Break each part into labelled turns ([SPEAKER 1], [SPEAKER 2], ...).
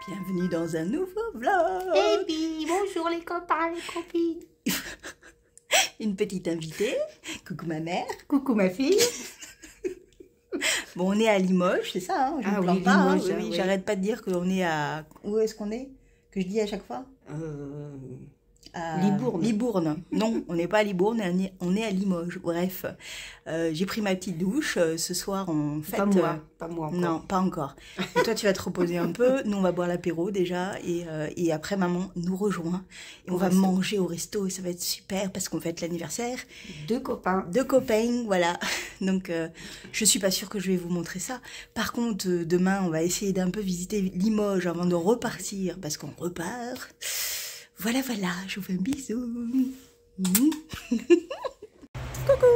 [SPEAKER 1] Bienvenue dans un nouveau vlog.
[SPEAKER 2] Et puis, bonjour les copains, les copines.
[SPEAKER 1] Une petite invitée. Coucou ma mère.
[SPEAKER 2] Coucou ma fille.
[SPEAKER 1] Bon, on est à Limoges, c'est ça, hein, je
[SPEAKER 2] Ah
[SPEAKER 1] ne plante
[SPEAKER 2] oui,
[SPEAKER 1] pas. Hein,
[SPEAKER 2] Limoges,
[SPEAKER 1] oui,
[SPEAKER 2] oui.
[SPEAKER 1] j'arrête pas de dire qu'on est à... Où est-ce qu'on est? Que je dis à chaque fois à
[SPEAKER 2] Libourne.
[SPEAKER 1] Libourne. Non, on n'est pas à Libourne, on est à Limoges. Bref, j'ai pris ma petite douche. Ce soir, on fête...
[SPEAKER 2] Pas moi encore.
[SPEAKER 1] Non, pas encore. Et toi, tu vas te reposer un peu. Nous, on va boire l'apéro déjà. Et après, maman nous rejoint. Et on va manger au resto. Et ça va être super parce qu'on fête l'anniversaire.
[SPEAKER 2] Deux copains.
[SPEAKER 1] Deux copains, voilà. Donc, je suis pas sûre que je vais vous montrer ça. Par contre, demain, on va essayer d'un peu visiter Limoges avant de repartir. Parce qu'on repart. Voilà, voilà. Je vous fais un bisou. Coucou.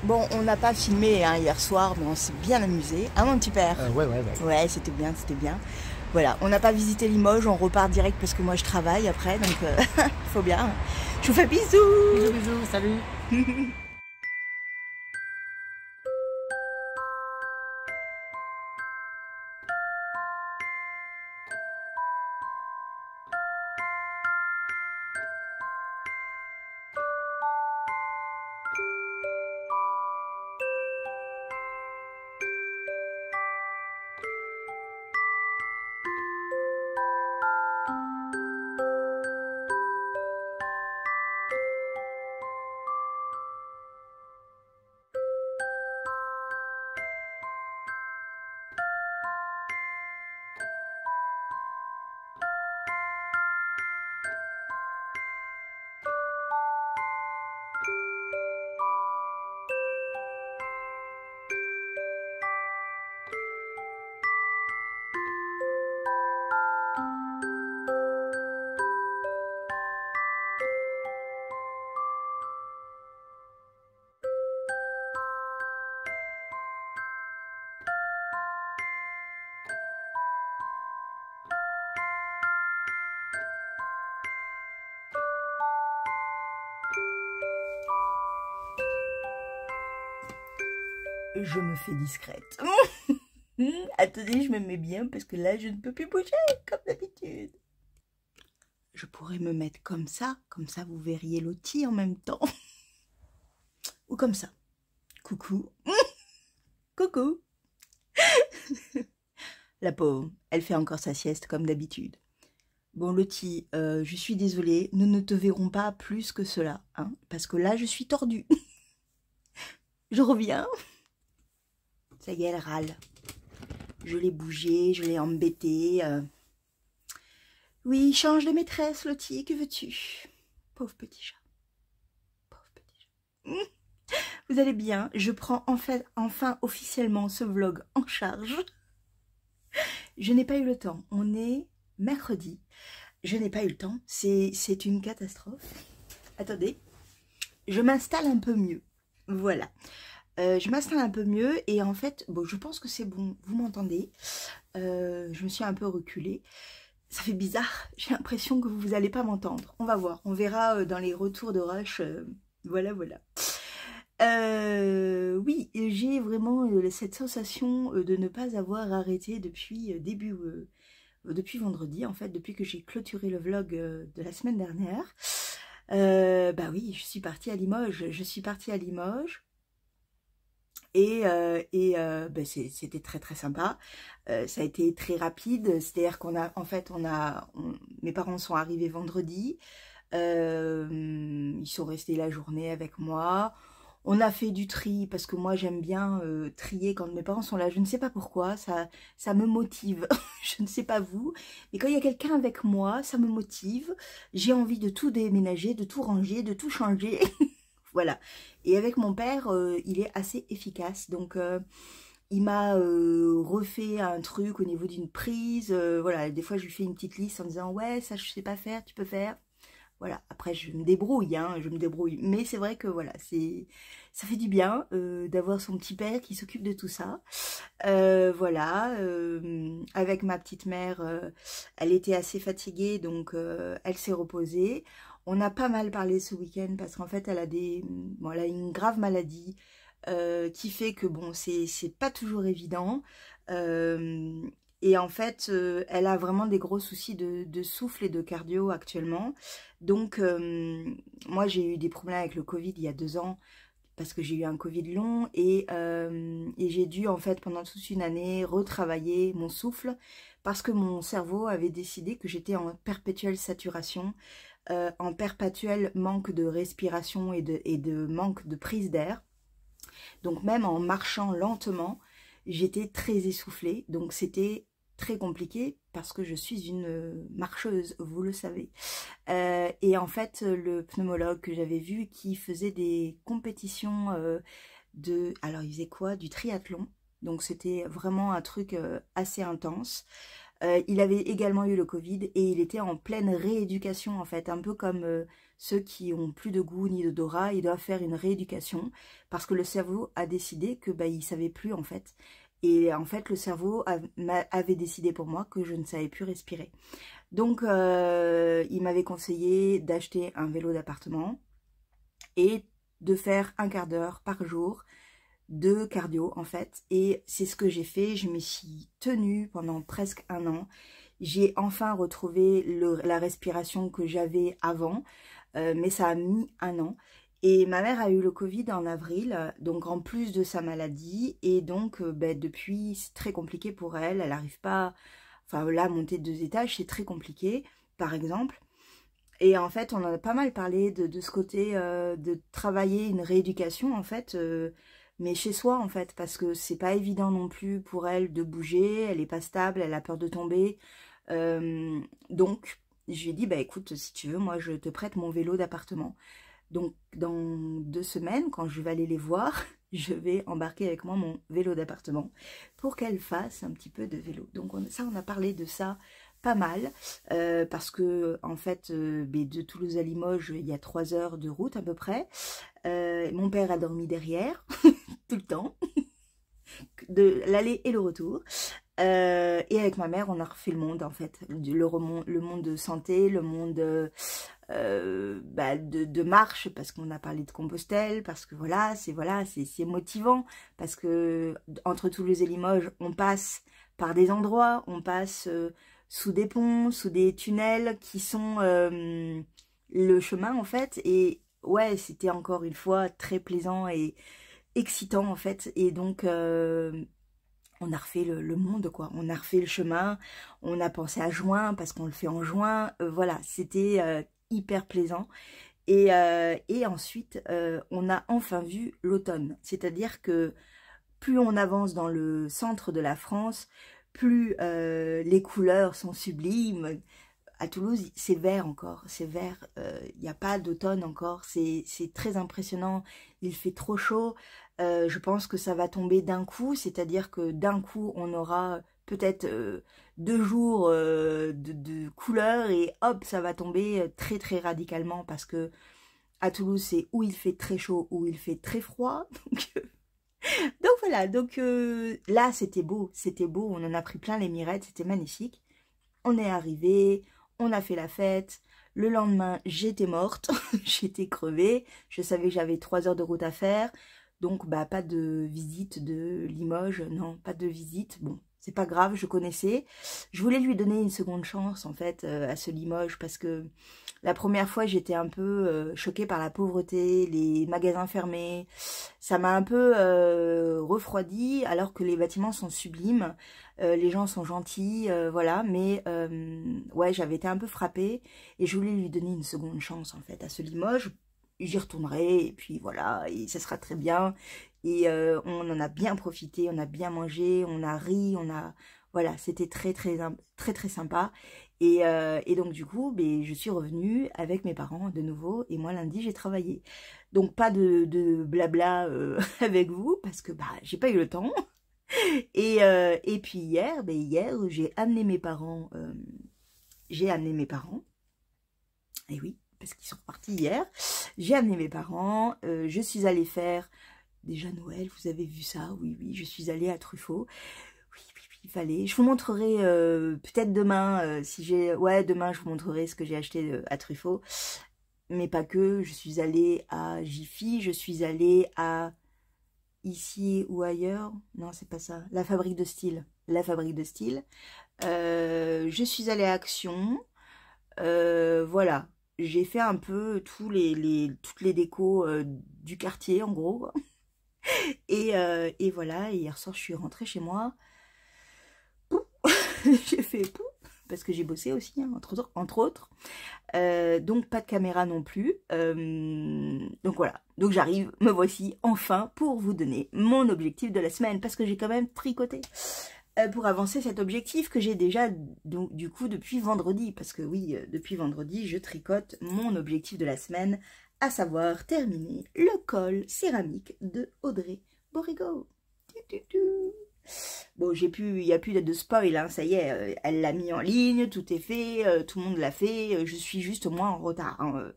[SPEAKER 1] Bon, on n'a pas filmé hein, hier soir, mais on s'est bien amusé. Hein, mon petit père?
[SPEAKER 3] Ouais.
[SPEAKER 1] Ouais, c'était bien, c'était bien. Voilà, on n'a pas visité Limoges, on repart direct parce que moi je travaille après, donc faut bien. Je vous fais bisous.
[SPEAKER 2] Bisous, salut.
[SPEAKER 1] Je me fais discrète. Attendez, je me mets bien parce que là, je ne peux plus bouger comme d'habitude. Je pourrais me mettre comme ça vous verriez Lottie en même temps. Ou comme ça. Coucou. Coucou. La pauvre, elle fait encore sa sieste comme d'habitude. Bon, Lottie, je suis désolée, nous ne te verrons pas plus que cela, hein, parce que là, je suis tordue. Je reviens. Ça y est, elle râle. Je l'ai bougée, je l'ai embêtée. Oui, change de maîtresse, Lottie, que veux-tu? Pauvre petit chat. Pauvre petit chat. Vous allez bien? Je prends enfin officiellement ce vlog en charge. Je n'ai pas eu le temps. On est mercredi. Je n'ai pas eu le temps. C'est une catastrophe. Attendez. Je m'installe un peu mieux. Voilà. Je m'installe un peu mieux et en fait, bon, je pense que c'est bon, vous m'entendez. Je me suis un peu reculée. Ça fait bizarre, j'ai l'impression que vous n'allez pas m'entendre. On va voir, on verra dans les retours de rush. Voilà, voilà. Oui, j'ai vraiment cette sensation de ne pas avoir arrêté depuis depuis vendredi, en fait, depuis que j'ai clôturé le vlog de la semaine dernière. Bah oui, je suis partie à Limoges. Je suis partie à Limoges. Ben c'était très très sympa. Ça a été très rapide, c'est-à-dire qu'on a, en fait, mes parents sont arrivés vendredi, ils sont restés la journée avec moi. On a fait du tri parce que moi j'aime bien trier quand mes parents sont là. Je ne sais pas pourquoi, ça me motive. Je ne sais pas vous, mais quand il y a quelqu'un avec moi, ça me motive. J'ai envie de tout déménager, de tout ranger, de tout changer. Voilà. Et avec mon père, il est assez efficace. Donc, il m'a refait un truc au niveau d'une prise. Voilà, des fois, je lui fais une petite liste en disant « Ouais, ça, je sais pas faire, tu peux faire. » Voilà, après, je me débrouille, hein, je me débrouille. Mais c'est vrai que, voilà, ça fait du bien d'avoir son petit père qui s'occupe de tout ça. Voilà, avec ma petite mère, elle était assez fatiguée, donc elle s'est reposée. On a pas mal parlé ce week-end parce qu'en fait, elle a elle a une grave maladie qui fait que bon, c'est pas toujours évident. Et en fait, elle a vraiment des gros soucis de souffle et de cardio actuellement. Donc, moi, j'ai eu des problèmes avec le Covid il y a 2 ans, parce que j'ai eu un Covid long et j'ai dû en fait pendant toute une année retravailler mon souffle parce que mon cerveau avait décidé que j'étais en perpétuelle saturation, en perpétuel manque de respiration et de manque de prise d'air. Donc même en marchant lentement, j'étais très essoufflée, donc c'était très compliqué parce que je suis une marcheuse, vous le savez. Et en fait, le pneumologue que j'avais vu qui faisait des compétitions alors il faisait quoi? Du triathlon. Donc c'était vraiment un truc assez intense. Il avait également eu le Covid et il était en pleine rééducation en fait, un peu comme ceux qui ont plus de goût ni d'odorat, ils doivent faire une rééducation parce que le cerveau a décidé que bah il savait plus en fait. Et en fait le cerveau avait décidé pour moi que je ne savais plus respirer. Donc il m'avait conseillé d'acheter un vélo d'appartement et de faire un quart d'heure par jour de cardio en fait, et c'est ce que j'ai fait. Je m'y suis tenue pendant presque 1 an. J'ai enfin retrouvé la respiration que j'avais avant, mais ça a mis 1 an. Et ma mère a eu le Covid en avril, donc en plus de sa maladie, et donc ben, depuis c'est très compliqué pour elle. Elle n'arrive pas, enfin là, monter 2 étages c'est très compliqué par exemple. Et en fait on en a pas mal parlé de ce côté de travailler une rééducation en fait, mais chez soi en fait, parce que c'est pas évident non plus pour elle de bouger, elle est pas stable, elle a peur de tomber. Donc je lui ai dit bah écoute, si tu veux, moi je te prête mon vélo d'appartement. Donc dans 2 semaines, quand je vais aller les voir, je vais embarquer avec moi mon vélo d'appartement pour qu'elle fasse un petit peu de vélo. Donc on a parlé de ça pas mal, parce que en fait de Toulouse à Limoges il y a 3 heures de route à peu près. Mon père a dormi derrière tout le temps, de l'aller et le retour. Et avec ma mère, on a refait le monde en fait, le monde de santé, le monde de marche, parce qu'on a parlé de Compostelle, parce que voilà, c'est motivant, parce que entre Toulouse et Limoges, on passe par des endroits, on passe sous des ponts, sous des tunnels qui sont le chemin en fait, et ouais, c'était encore une fois très plaisant et excitant en fait, et donc on a refait le monde quoi, on a refait le chemin, on a pensé à juin parce qu'on le fait en juin, voilà, c'était hyper plaisant. Et ensuite on a enfin vu l'automne, c'est-à-dire que plus on avance dans le centre de la France, plus les couleurs sont sublimes. À Toulouse, c'est vert encore, c'est vert, il n'y a pas d'automne encore, c'est très impressionnant, il fait trop chaud. Je pense que ça va tomber d'un coup, c'est-à-dire que d'un coup, on aura peut-être 2 jours de couleurs et hop, ça va tomber très très radicalement parce que à Toulouse, c'est où il fait très chaud, où il fait très froid. Donc voilà, donc là, c'était beau, on en a pris plein les mirettes, c'était magnifique. On est arrivé, on a fait la fête. Le lendemain, j'étais morte, j'étais crevée. Je savais que j'avais 3 heures de route à faire. Donc, bah, pas de visite de Limoges. Non, pas de visite. Bon, c'est pas grave, je connaissais. Je voulais lui donner une seconde chance, en fait, à ce Limoges. Parce que la première fois, j'étais un peu choquée par la pauvreté, les magasins fermés. Ça m'a un peu refroidi, alors que les bâtiments sont sublimes. Les gens sont gentils, voilà, mais ouais, j'avais été un peu frappée et je voulais lui donner une seconde chance en fait à ce Limoges. J'y retournerai et puis voilà, et ça sera très bien. Et on en a bien profité, on a bien mangé, on a ri, voilà, c'était très très très très sympa. Et donc du coup, ben, je suis revenue avec mes parents de nouveau et moi lundi j'ai travaillé. Donc pas de blabla avec vous parce que bah j'ai pas eu le temps. Et puis hier, ben hier j'ai amené mes parents. Et oui, parce qu'ils sont repartis hier. J'ai amené mes parents. Je suis allée faire déjà Noël. Vous avez vu ça? Oui, oui. Je suis allée à Truffaut. Oui, oui, oui, il fallait. Je vous montrerai peut-être demain si j'ai. Ouais, demain je vous montrerai ce que j'ai acheté à Truffaut. Mais pas que. Je suis allée à Jiffy. Je suis allée à Ici ou ailleurs. Non, c'est pas ça. La Fabrique de Style. la fabrique de style. Je suis allée à Action. Voilà, j'ai fait un peu toutes les décos du quartier en gros. Et voilà, et hier soir je suis rentrée chez moi. Pouf. J'ai fait pouf, parce que j'ai bossé aussi, hein, entre autres. Donc pas de caméra non plus. Donc voilà, donc j'arrive, me voici enfin pour vous donner mon objectif de la semaine, parce que j'ai quand même tricoté pour avancer cet objectif que j'ai déjà donc, du coup depuis vendredi, parce que oui, depuis vendredi je tricote mon objectif de la semaine, à savoir terminer le col céramique de Audrey Borigo. Bon, il n'y a plus de spoil, hein, ça y est, elle l'a mis en ligne, tout est fait, tout le monde l'a fait, je suis juste moi en retard. Hein,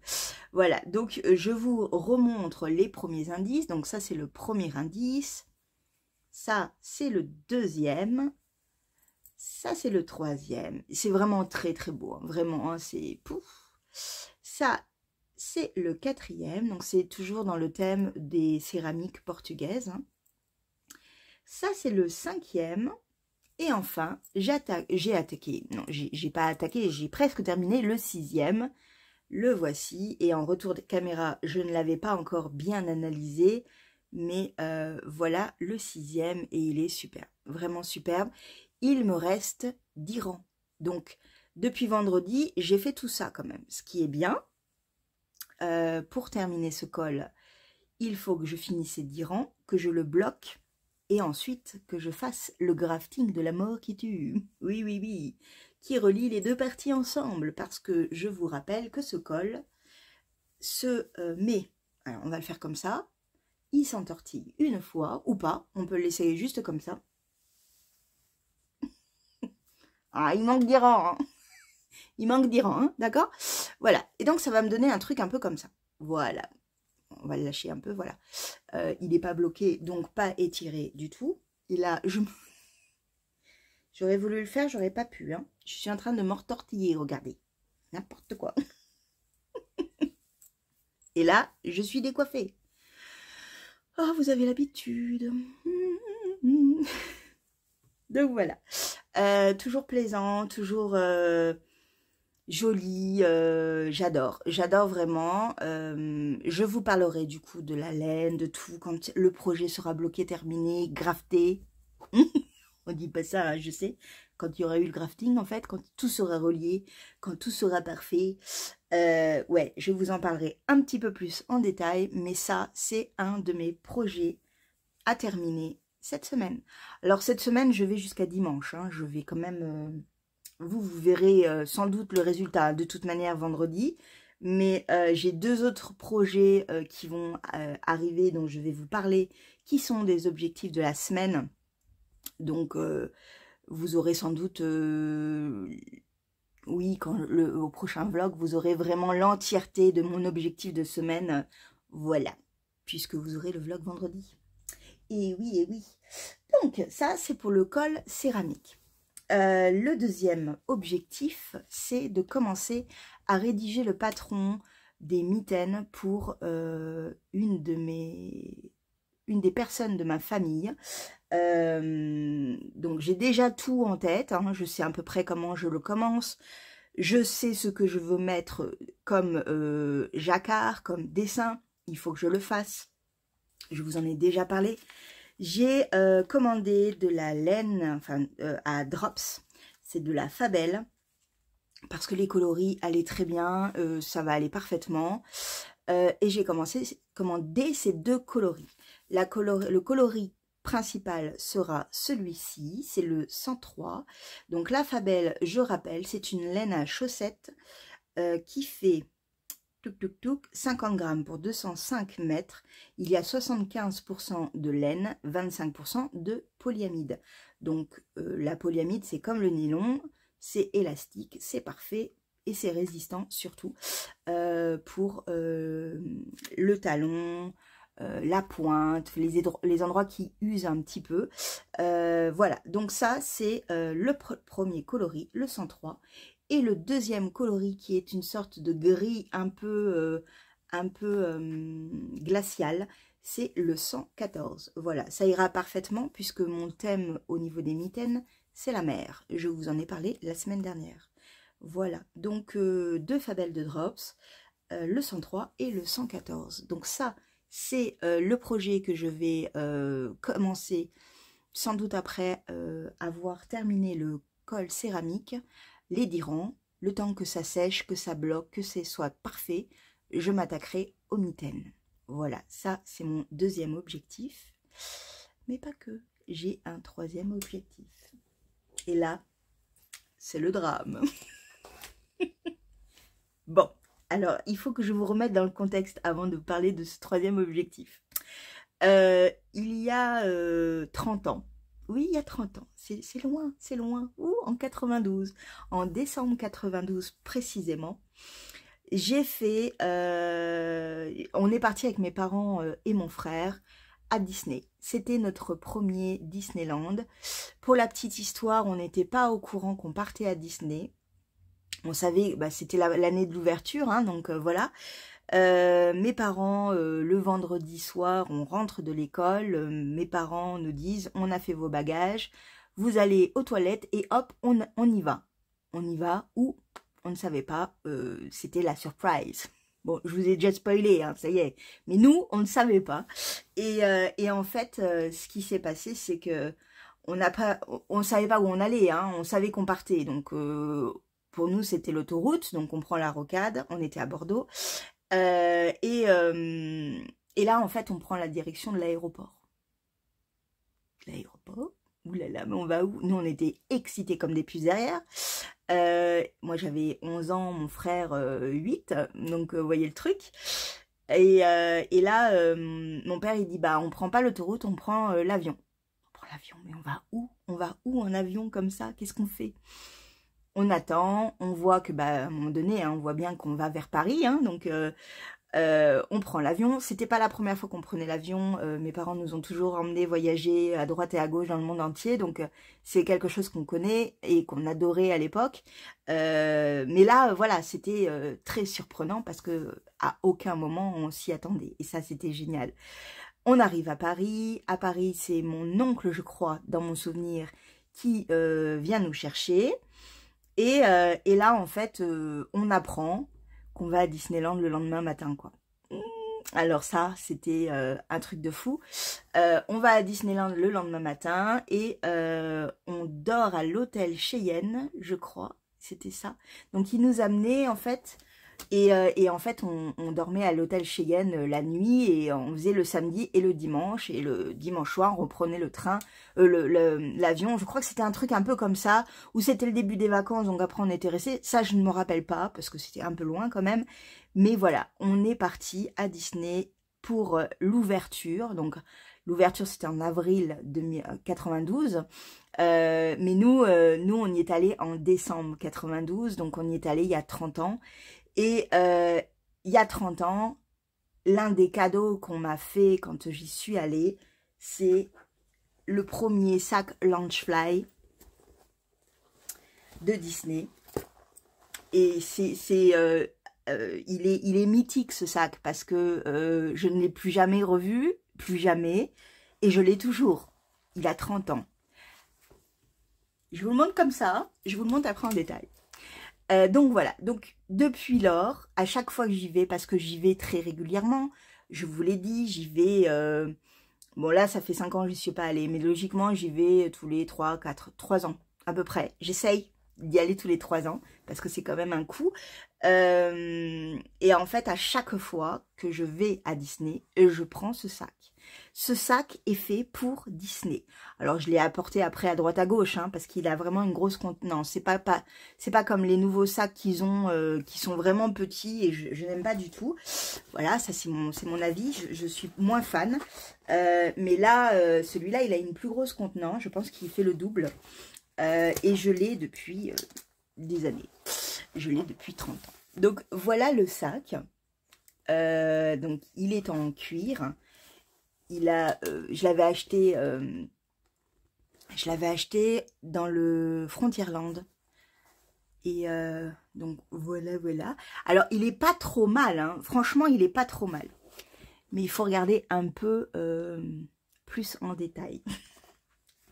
[SPEAKER 1] voilà, donc je vous remontre les premiers indices. Donc ça, c'est le premier indice. Ça, c'est le deuxième. Ça, c'est le troisième. C'est vraiment très, très beau. Hein, vraiment, hein, c'est pouf. Ça, c'est le quatrième. Donc, c'est toujours dans le thème des céramiques portugaises. Hein. Ça, c'est le cinquième. Et enfin, j'ai attaqué. Non, j'ai pas attaqué. J'ai presque terminé le sixième. Le voici. Et en retour de caméra, je ne l'avais pas encore bien analysé. Mais voilà le sixième et il est superbe, vraiment superbe. Il me reste 10 rangs. Donc, depuis vendredi, j'ai fait tout ça quand même, ce qui est bien. Pour terminer ce col, il faut que je finisse ces 10 rangs, que je le bloque et ensuite que je fasse le grafting de la mort qui tue. Oui, oui, oui, qui relie les deux parties ensemble parce que je vous rappelle que ce col se met, alors on va le faire comme ça. Il s'entortille une fois, ou pas, on peut l'essayer juste comme ça. Ah, il manque 10 rangs, hein. Il manque 10 rangs, hein, d'accord? Voilà, et donc ça va me donner un truc un peu comme ça. Voilà, on va le lâcher un peu, voilà. Il n'est pas bloqué, donc pas étiré du tout. Et là, j'aurais voulu le faire, j'aurais pas pu, hein. Je suis en train de m'entortiller, regardez. N'importe quoi. Et là, je suis décoiffée. Oh, vous avez l'habitude. Donc voilà. Toujours plaisant, toujours joli. J'adore vraiment. Je vous parlerai du coup de la laine, de tout, quand le projet sera bloqué, terminé, grafté. On dit pas ça, hein, je sais. Quand il y aura eu le grafting, en fait, quand tout sera relié, quand tout sera parfait. Ouais, je vous en parlerai un petit peu plus en détail, mais ça, c'est un de mes projets à terminer cette semaine. Alors, cette semaine, je vais jusqu'à dimanche. Hein, je vais quand même... vous verrez sans doute le résultat de toute manière vendredi. Mais j'ai 2 autres projets qui vont arriver, dont je vais vous parler, qui sont des objectifs de la semaine. Donc, vous aurez sans doute... oui, au prochain vlog, vous aurez vraiment l'entièreté de mon objectif de semaine. Voilà, puisque vous aurez le vlog vendredi. Et oui. Donc, ça, c'est pour le col céramique. Le deuxième objectif, c'est de commencer à rédiger le patron des mitaines pour une des personnes de ma famille. Donc j'ai déjà tout en tête, hein, je sais à peu près comment je le commence, je sais ce que je veux mettre comme jacquard, comme dessin, il faut que je le fasse, je vous en ai déjà parlé. J'ai commandé de la laine, enfin à Drops, c'est de la Fabel, parce que les coloris allaient très bien, ça va aller parfaitement, et j'ai commandé ces 2 coloris. Le coloris principal sera celui-ci, c'est le 103. Donc la Fabel, je rappelle, c'est une laine à chaussettes qui fait 50 grammes pour 205 mètres. Il y a 75% de laine, 25% de polyamide. Donc la polyamide, c'est comme le nylon, c'est élastique, c'est parfait et c'est résistant surtout pour le talon, la pointe, les endroits qui usent un petit peu. Voilà, donc ça c'est le premier coloris, le 103. Et le deuxième coloris qui est une sorte de gris un peu glacial, c'est le 114. Voilà, ça ira parfaitement puisque mon thème au niveau des mitaines, c'est la mer. Je vous en ai parlé la semaine dernière. Voilà, donc 2 Fabel de Drops, le 103 et le 114. Donc ça, c'est le projet que je vais commencer sans doute après avoir terminé le col céramique, les 10 rangs, le temps que ça sèche, que ça bloque, que ce soit parfait, je m'attaquerai aux mitaines. Voilà, ça c'est mon 2e objectif. Mais pas que, j'ai un 3e objectif. Et là, c'est le drame. Bon, alors il faut que je vous remette dans le contexte avant de parler de ce 3e objectif. Il y a 30 ans, oui, il y a 30 ans, c'est loin, ou en 92, en décembre 92 précisément, j'ai fait, on est parti avec mes parents et mon frère à Disney. C'était notre premier Disneyland. Pour la petite histoire, on n'était pas au courant qu'on partait à Disney. On savait, bah, c'était l'année de l'ouverture, hein, donc voilà. Mes parents, le vendredi soir, on rentre de l'école, mes parents nous disent, on a fait vos bagages, vous allez aux toilettes et hop, on y va. On y va ou on ne savait pas, c'était la surprise. Bon, je vous ai déjà spoilé, hein, ça y est. Mais nous, on ne savait pas. Et en fait, ce qui s'est passé, c'est que on savait pas où on allait, hein, on savait qu'on partait. Donc, pour nous, c'était l'autoroute, donc on prend la rocade, on était à Bordeaux. Et là, en fait, on prend la direction de l'aéroport. L'aéroport? Ouh là là, mais on va où? Nous, on était excités comme des puces derrière. Moi, j'avais 11 ans, mon frère 8, donc vous voyez le truc. Et là, mon père, il dit, bah, on prend pas l'autoroute, on prend l'avion. On prend l'avion, mais on va où? On va où en avion comme ça? Qu'est-ce qu'on fait? On attend, on voit que, bah, à un moment donné, hein, on voit bien qu'on va vers Paris, hein, donc on prend l'avion. C'était pas la première fois qu'on prenait l'avion. Mes parents nous ont toujours emmenés voyager à droite et à gauche dans le monde entier, donc c'est quelque chose qu'on connaît et qu'on adorait à l'époque. Mais là, voilà, c'était très surprenant parce que à aucun moment on s'y attendait, et ça c'était génial. On arrive à Paris. À Paris, c'est mon oncle, je crois, dans mon souvenir, qui vient nous chercher. Et là, en fait, on apprend qu'on va à Disneyland le lendemain matin, quoi. Alors ça, c'était un truc de fou. On va à Disneyland le lendemain matin et on dort à l'hôtel Cheyenne, je crois, c'était ça. Donc, il nous amenait, en fait, et en fait, on dormait à l'hôtel Cheyenne la nuit et on faisait le samedi et le dimanche. Et le dimanche soir, on reprenait le train, l'avion. Je crois que c'était un truc un peu comme ça, où c'était le début des vacances, donc après on était resté. Ça, je ne me rappelle pas, parce que c'était un peu loin quand même. Mais voilà, on est parti à Disney pour l'ouverture. Donc, l'ouverture, c'était en avril 92. Mais nous, on y est allé en décembre 92, donc on y est allé il y a 30 ans. Et il y a 30 ans, l'un des cadeaux qu'on m'a fait quand j'y suis allée, c'est le premier sac Loungefly de Disney. Et il est mythique, ce sac, parce que je ne l'ai plus jamais revu, plus jamais, et je l'ai toujours. Il a 30 ans. Je vous le montre comme ça, je vous le montre après en détail. Donc voilà, donc depuis lors, à chaque fois que j'y vais, parce que j'y vais très régulièrement, je vous l'ai dit, j'y vais, bon là ça fait 5 ans que je n'y suis pas allée, mais logiquement j'y vais tous les 3 ans à peu près. J'essaye d'y aller tous les 3 ans, parce que c'est quand même un coût. Et en fait, à chaque fois que je vais à Disney, je prends ce sac. Ce sac est fait pour Disney. Alors, je l'ai apporté après à droite à gauche, hein, parce qu'il a vraiment une grosse contenance. C'est pas comme les nouveaux sacs qu'ils ont, qui sont vraiment petits, et je n'aime pas du tout. Voilà, ça c'est mon avis. Je suis moins fan. Mais là, celui-là, il a une plus grosse contenance. Je pense qu'il fait le double. Et je l'ai depuis des années. Je l'ai depuis 30 ans. Donc, voilà le sac. Donc, il est en cuir. Je l'avais acheté dans le Frontierland. Et donc, voilà. Alors, il est pas trop mal. Hein. Franchement, il est pas trop mal. mais il faut regarder un peu plus en détail.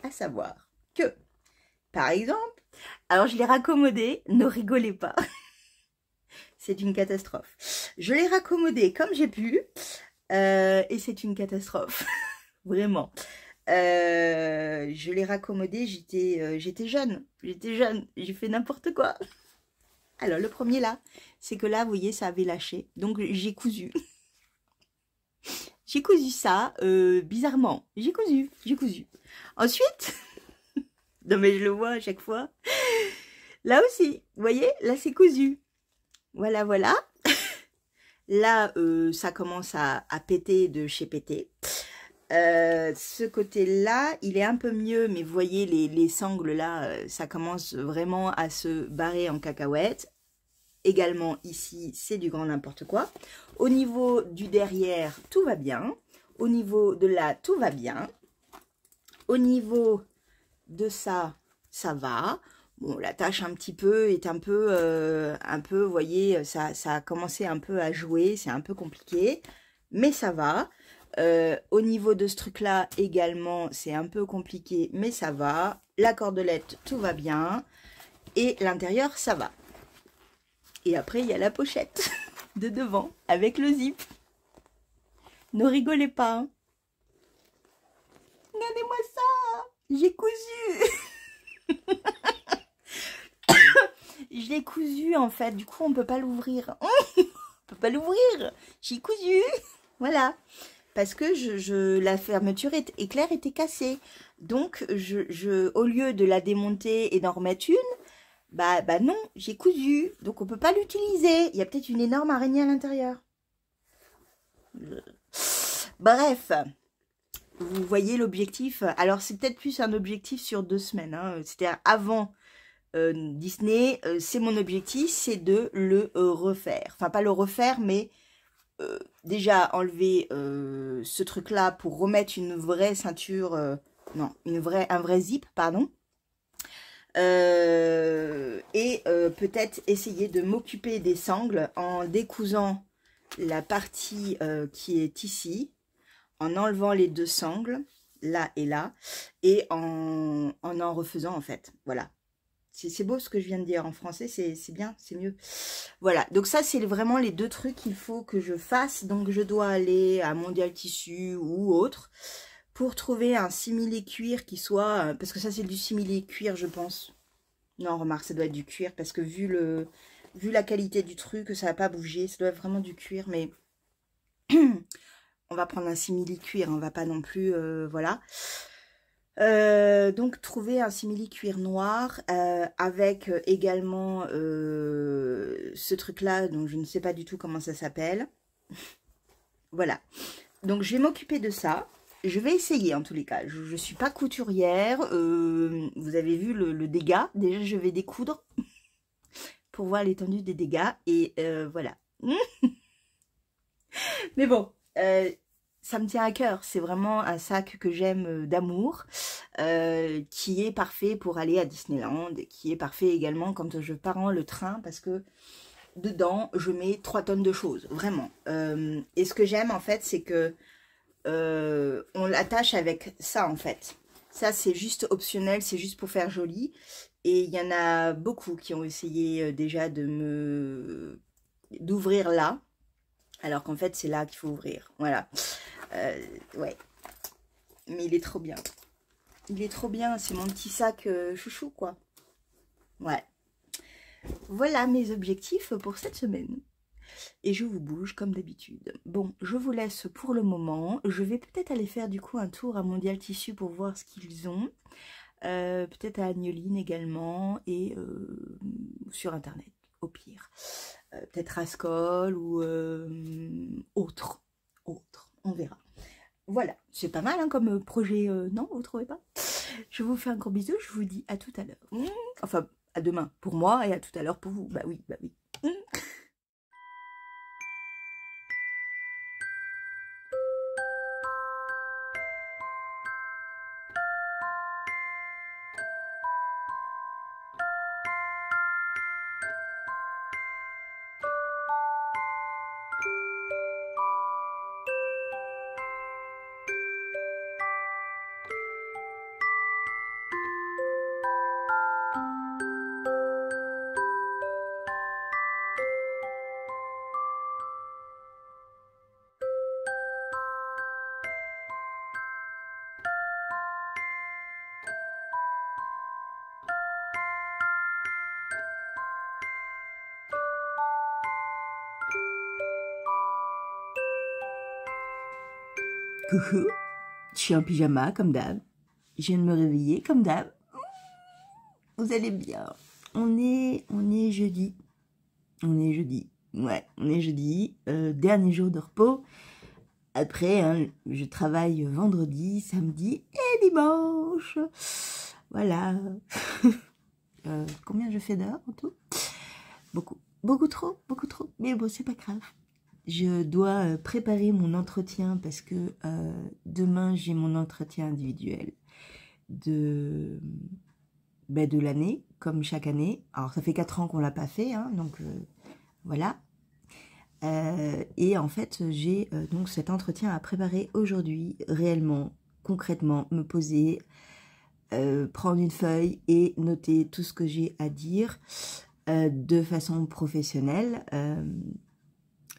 [SPEAKER 1] À savoir que, par exemple, alors je l'ai raccommodé, ne rigolez pas. C'est une catastrophe. Je l'ai raccommodé comme j'ai pu, et c'est une catastrophe. Vraiment. Je l'ai raccommodé, j'étais jeune, j'ai fait n'importe quoi. Alors, le premier là, c'est que là, vous voyez, ça avait lâché. Donc, j'ai cousu. J'ai cousu ça, bizarrement. J'ai cousu. Ensuite, non mais je le vois à chaque fois. Là aussi, vous voyez, là c'est cousu. Voilà, voilà. Là, ça commence à péter de chez péter. Ce côté-là, il est un peu mieux, mais vous voyez, les sangles là, ça commence vraiment à se barrer en cacahuètes. Également ici, c'est du grand n'importe quoi. Au niveau du derrière, tout va bien. Au niveau de là, tout va bien. Au niveau de ça, ça va. Bon, la tâche un petit peu est un peu, vous voyez, ça a commencé un peu à jouer. C'est un peu compliqué, mais ça va. Au niveau de ce truc-là, également, c'est un peu compliqué, mais ça va. La cordelette, tout va bien. Et l'intérieur, ça va. Et après, il y a la pochette de devant avec le zip. Ne rigolez pas. Hein. Regardez-moi ça. J'ai cousu. Je l'ai cousu en fait. Du coup, on ne peut pas l'ouvrir. On peut pas l'ouvrir. J'ai cousu. Voilà. Parce que la fermeture éclair était cassée. Donc, au lieu de la démonter et d'en remettre une, bah non, j'ai cousu, donc on peut pas l'utiliser. Il y a peut-être une énorme araignée à l'intérieur. Bref, vous voyez l'objectif. Alors c'est peut-être plus un objectif sur 2 semaines. Hein. C'est-à-dire avant Disney, c'est mon objectif, c'est de le refaire. Enfin pas le refaire, mais déjà enlever ce truc-là pour remettre une vraie ceinture, non, un vrai zip, pardon. Peut-être essayer de m'occuper des sangles en décousant la partie qui est ici, en enlevant les 2 sangles, là et là, et en refaisant en fait, voilà. C'est beau ce que je viens de dire en français, c'est bien, c'est mieux. Voilà, donc ça c'est vraiment les 2 trucs qu'il faut que je fasse, donc je dois aller à Mondial Tissu ou autre, pour trouver un simili-cuir qui soit... Parce que ça, c'est du simili-cuir, je pense. Non, remarque, ça doit être du cuir. Parce que vu la qualité du truc, ça va pas bouger. Ça doit être vraiment du cuir. Mais on va prendre un simili-cuir. On va pas non plus... voilà. Donc, trouver un simili-cuir noir. Avec également ce truc-là. dont je ne sais pas du tout comment ça s'appelle. Voilà. Donc, je vais m'occuper de ça. Je vais essayer en tous les cas. Je ne suis pas couturière. Vous avez vu le dégât. Déjà, je vais découdre pour voir l'étendue des dégâts. Et voilà. Mais bon, ça me tient à cœur. C'est vraiment un sac que j'aime d'amour. Qui est parfait pour aller à Disneyland. Et qui est parfait également quand je pars en le train. Parce que dedans, je mets 3 tonnes de choses. Vraiment. Et ce que j'aime en fait, c'est que on l'attache avec ça en fait. Ça c'est juste optionnel, c'est juste pour faire joli. Et il y en a beaucoup qui ont essayé déjà d'ouvrir là. Alors qu'en fait c'est là qu'il faut ouvrir. Voilà. Ouais. Mais il est trop bien. Il est trop bien, c'est mon petit sac chouchou quoi. Ouais. Voilà mes objectifs pour cette semaine. Et je vous bouge comme d'habitude. Bon, je vous laisse pour le moment. Je vais peut-être aller faire du coup un tour à Mondial Tissu pour voir ce qu'ils ont. Peut-être à Agnoline également. Et sur Internet, au pire. Peut-être Rascol ou autre. On verra. Voilà, c'est pas mal hein, comme projet. Non, vous trouvez pas? Je vous fais un gros bisou. Je vous dis à tout à l'heure. Enfin, à demain pour moi et à tout à l'heure pour vous. Bah oui, bah oui. Coucou, je suis en pyjama comme d'hab. Je viens de me réveiller comme d'hab. Vous allez bien. On est jeudi. Ouais, on est jeudi. Dernier jour de repos. Après, hein, je travaille vendredi, samedi et dimanche. Voilà. Combien je fais d'heures en tout? Beaucoup. Beaucoup trop. Mais bon, c'est pas grave. Je dois préparer mon entretien parce que demain, j'ai mon entretien individuel de l'année, comme chaque année. Alors, ça fait 4 ans qu'on l'a pas fait, hein, donc voilà. Et en fait, j'ai donc cet entretien à préparer aujourd'hui, réellement, concrètement, me poser, prendre une feuille et noter tout ce que j'ai à dire de façon professionnelle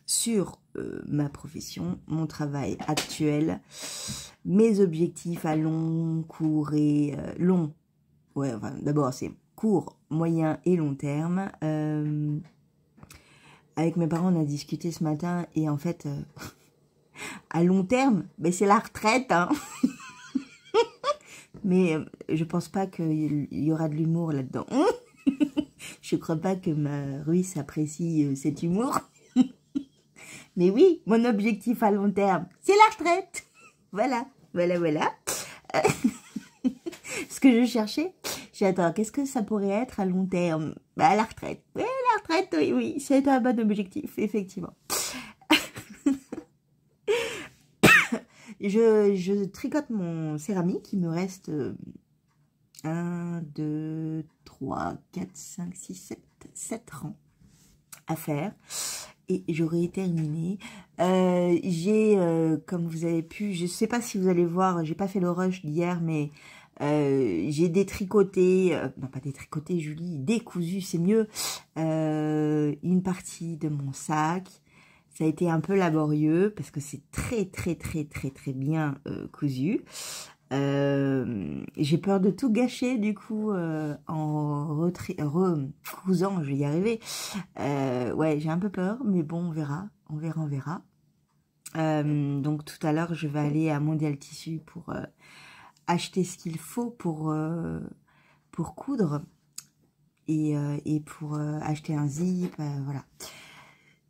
[SPEAKER 1] sur ma profession, mon travail actuel, mes objectifs à long, court et long. Ouais, enfin, d'abord, c'est court, moyen et long terme. Avec mes parents, on a discuté ce matin et en fait, à long terme, ben, c'est la retraite. Hein. Mais je pense pas qu'il y aura de l'humour là-dedans. Je crois pas que ma Ruisse apprécie cet humour. Mais oui, mon objectif à long terme, c'est la retraite. Voilà. Ce que je cherchais, attends, qu'est-ce que ça pourrait être à long terme? Bah, la retraite. Oui, la retraite, oui, c'est un bon objectif, effectivement. Je tricote mon céramique, il me reste 1, 2, 3, 4, 5, 6, 7 rangs à faire. Et j'aurai terminé. J'ai, comme vous avez pu, je sais pas si vous allez voir, j'ai pas fait le rush d'hier, mais j'ai détricoté, non pas détricoté Julie, décousu, c'est mieux, une partie de mon sac. Ça a été un peu laborieux parce que c'est très bien cousu. J'ai peur de tout gâcher du coup en recousant, je vais y arriver. Ouais, j'ai un peu peur, mais bon, on verra. Donc tout à l'heure, je vais aller à Mondial Tissu pour acheter ce qu'il faut pour coudre et pour acheter un zip, voilà.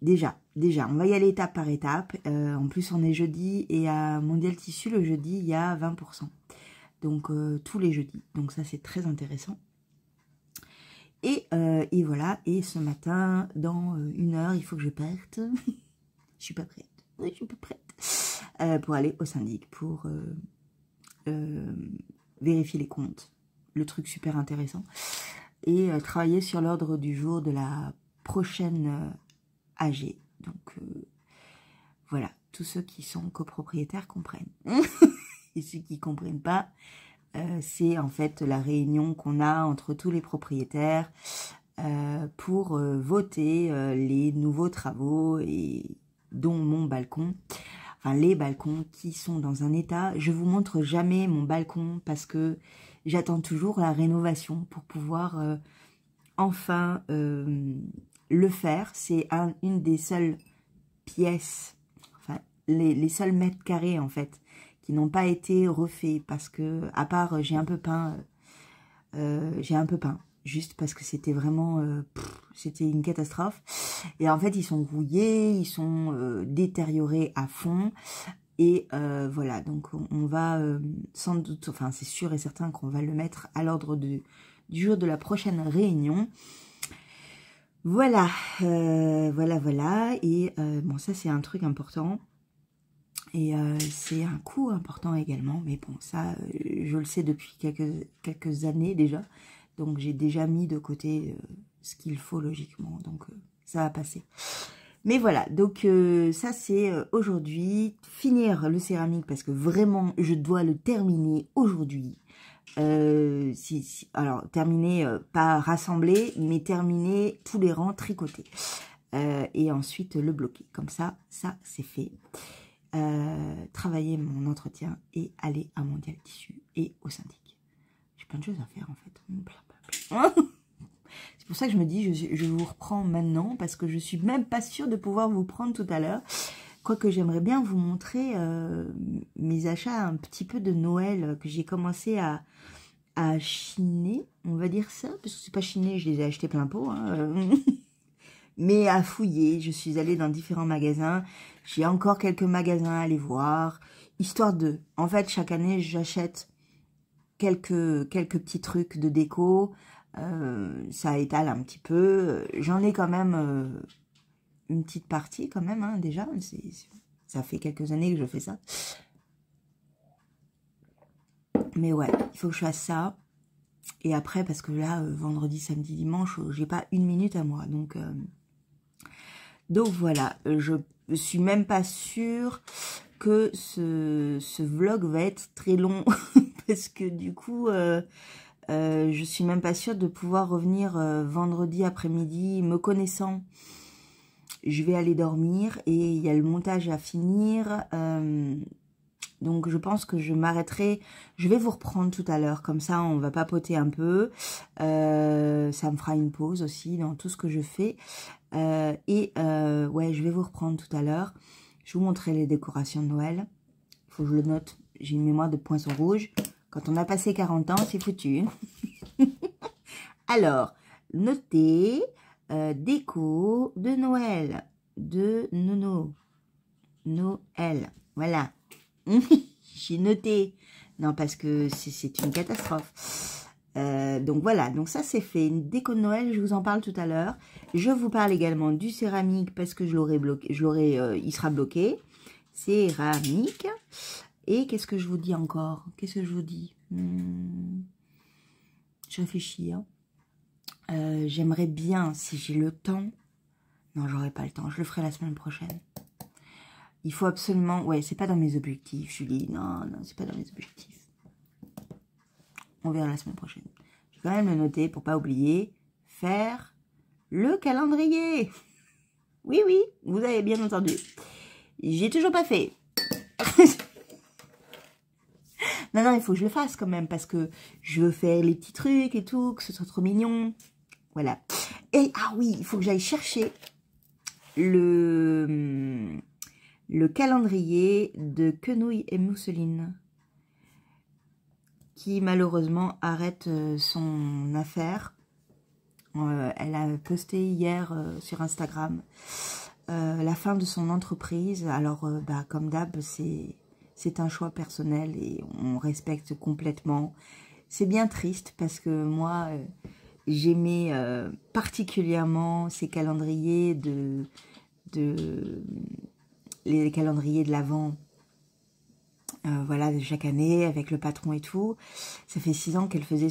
[SPEAKER 1] Déjà, on va y aller étape par étape. En plus, on est jeudi et à Mondial Tissu, le jeudi, il y a 20%. Donc, tous les jeudis. Donc, ça, c'est très intéressant. Et voilà. Et ce matin, dans 1 heure, il faut que je parte. Je suis pas prête. Oui, je suis pas prête. Pour aller au syndic, pour vérifier les comptes. Le truc super intéressant. Et travailler sur l'ordre du jour de la prochaine AG. Donc, voilà, tous ceux qui sont copropriétaires comprennent. Et ceux qui ne comprennent pas, c'est en fait la réunion qu'on a entre tous les propriétaires pour voter les nouveaux travaux et dont mon balcon. Enfin, les balcons qui sont dans un état. Je vous montre jamais mon balcon parce que j'attends toujours la rénovation pour pouvoir enfin le faire. C'est une des seules pièces, enfin les seuls mètres carrés en fait, qui n'ont pas été refaits parce que, à part j'ai un peu peint, juste parce que c'était vraiment, c'était une catastrophe. Et en fait, ils sont rouillés, ils sont détériorés à fond. Et voilà, donc on va sans doute, enfin c'est sûr et certain qu'on va le mettre à l'ordre du jour de la prochaine réunion. Voilà, voilà. Et bon, ça c'est un truc important. Et c'est un coût important également. Mais bon, ça, je le sais depuis quelques années déjà. Donc j'ai déjà mis de côté ce qu'il faut logiquement. Donc ça va passer. Mais voilà, donc ça c'est aujourd'hui. Finir le céramique parce que vraiment je dois le terminer aujourd'hui. Alors terminer, pas rassembler, mais terminer tous les rangs tricotés. Et ensuite le bloquer. Comme ça c'est fait. Travailler mon entretien et aller à Mondial Tissu et au syndic. J'ai plein de choses à faire en fait. C'est pour ça que je me dis, je vous reprends maintenant parce que je suis même pas sûre de pouvoir vous prendre tout à l'heure. quoique j'aimerais bien vous montrer mes achats un petit peu de Noël que j'ai commencé à chiner, on va dire ça, parce que c'est pas chiné, je les ai achetés plein pot, hein, mais à fouiller. Je suis allée dans différents magasins, j'ai encore quelques magasins à aller voir, histoire de... En fait, chaque année, j'achète quelques petits trucs de déco, ça étale un petit peu, j'en ai quand même une petite partie quand même, hein, déjà, ça fait quelques années que je fais ça. Mais ouais, il faut que je fasse ça. Et après, parce que là, vendredi, samedi, dimanche, j'ai pas une minute à moi. Donc voilà, je suis même pas sûre que ce vlog va être très long. Parce que du coup, je suis même pas sûre de pouvoir revenir vendredi après-midi. Me connaissant, je vais aller dormir et il y a le montage à finir. Donc je pense que je m'arrêterai, je vais vous reprendre tout à l'heure, comme ça on va papoter un peu, ça me fera une pause aussi dans tout ce que je fais, ouais, je vais vous reprendre tout à l'heure, je vous montrerai les décorations de Noël, il faut que je le note, j'ai une mémoire de poinçon rouge, quand on a passé 40 ans c'est foutu. Alors, notez, déco de Noël, de Noël, voilà. J'ai noté. Non, parce que c'est une catastrophe. Donc voilà, donc ça c'est fait. Une déco de Noël, je vous en parle tout à l'heure. Je vous parle également du céramique parce que je l'aurai bloqué, il sera bloqué. Céramique. Et qu'est-ce que je vous dis encore? Qu'est-ce que je vous dis? Je réfléchis. Hein. J'aimerais bien, si j'ai le temps. Non, j'aurai pas le temps. Je le ferai la semaine prochaine. Il faut absolument... Ouais, c'est pas dans mes objectifs, Julie. Non, c'est pas dans mes objectifs. On verra la semaine prochaine. Je vais quand même le noter pour pas oublier. Faire le calendrier. Oui, vous avez bien entendu. J'ai toujours pas fait. Non, il faut que je le fasse quand même parce que je veux faire les petits trucs et tout, que ce soit trop mignon. Voilà. Et, ah oui, il faut que j'aille chercher le calendrier de Quenouille et Mousseline qui malheureusement arrête son affaire. Elle a posté hier sur Instagram la fin de son entreprise. Alors, comme d'hab, c'est un choix personnel et on respecte complètement. C'est bien triste parce que moi, j'aimais particulièrement ces calendriers les calendriers de l'Avent, voilà, de chaque année, avec le patron et tout. Ça fait 6 ans qu'elle faisait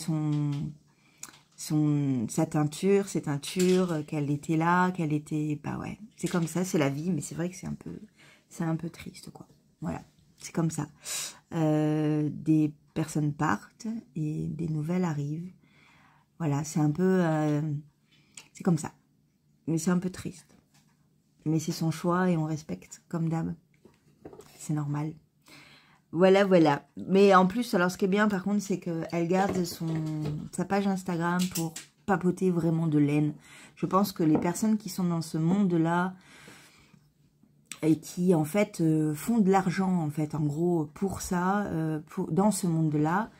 [SPEAKER 1] sa teinture, ses teintures, qu'elle était là, qu'elle était... Bah ouais, c'est comme ça, c'est la vie, mais c'est vrai que c'est un peu triste, quoi. Voilà, c'est comme ça. Des personnes partent et des nouvelles arrivent. Voilà, c'est un peu... c'est comme ça. Mais c'est un peu triste. Mais c'est son choix et on respecte, comme d'hab. C'est normal. Voilà. Mais en plus, alors ce qui est bien par contre, c'est qu'elle garde sa page Instagram pour papoter vraiment de laine. Je pense que les personnes qui sont dans ce monde-là et qui en fait font de l'argent en fait, en gros, pour ça, dans ce monde-là,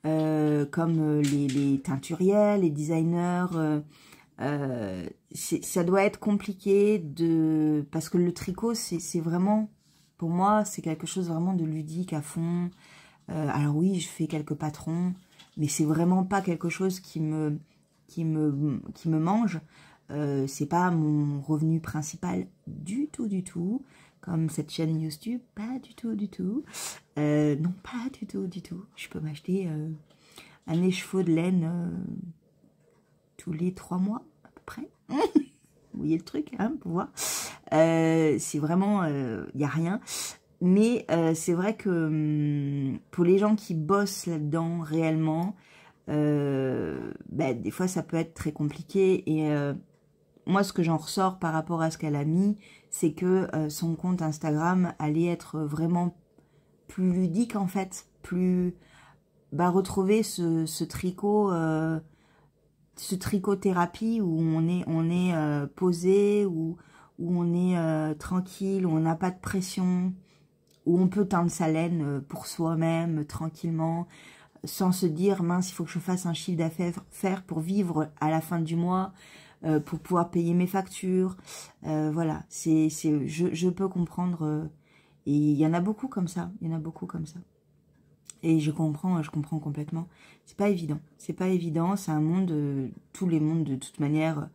[SPEAKER 1] comme les teinturiers, les designers... ça doit être compliqué parce que le tricot c'est vraiment, pour moi c'est quelque chose vraiment de ludique à fond. Alors oui, je fais quelques patrons, mais c'est vraiment pas quelque chose qui me mange. C'est pas mon revenu principal du tout, comme cette chaîne YouTube, pas du tout. Non, pas du tout. Je peux m'acheter un écheveau de laine tous les 3 mois à peu près. Vous voyez le truc, hein, pour voir. C'est vraiment, il n'y a rien. Mais c'est vrai que pour les gens qui bossent là-dedans réellement, des fois ça peut être très compliqué. Et moi, ce que j'en ressors par rapport à ce qu'elle a mis, c'est que son compte Instagram allait être vraiment plus ludique en fait. Plus retrouver ce tricot... ce tricothérapie où on est posé, où où on est tranquille, où on n'a pas de pression, où on peut teindre sa laine pour soi-même, tranquillement, sans se dire, mince, il faut que je fasse un chiffre d'affaires pour vivre à la fin du mois, pour pouvoir payer mes factures. Voilà, je peux comprendre. Et il y en a beaucoup comme ça, il y en a beaucoup comme ça. Et je comprends complètement. C'est pas évident, c'est un monde, tous les mondes de toute manière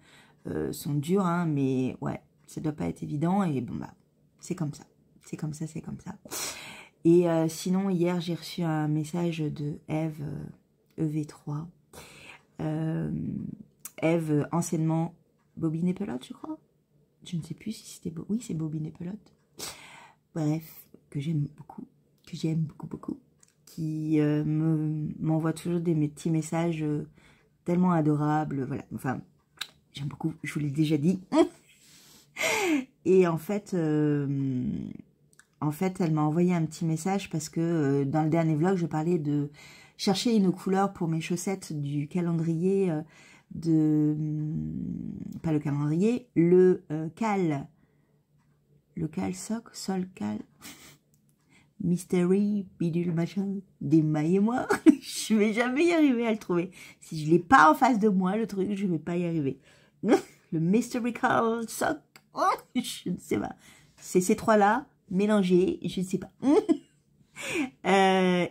[SPEAKER 1] sont durs, hein, mais ouais, ça doit pas être évident, et bon bah, c'est comme ça. Et sinon, hier, j'ai reçu un message de Eve, EV3. Eve, anciennement Bobine et Pelote, je crois. Je ne sais plus si c'était... Oui, c'est Bobine et Pelote. Bref, que j'aime beaucoup. Qui m'envoie toujours des petits messages tellement adorables. Voilà, enfin, j'aime beaucoup, je vous l'ai déjà dit. Et en fait, elle m'a envoyé un petit message parce que dans le dernier vlog, je parlais de chercher une couleur pour mes chaussettes du calendrier pas le calendrier, le cal soc, sol cal, mystery, bidule machin, d'Emma et moi. Je vais jamais y arriver à le trouver. Si je l'ai pas en face de moi, le truc, je vais pas y arriver. Le mystery cal soc, je ne sais pas. C'est ces trois-là, mélangés, je ne sais pas.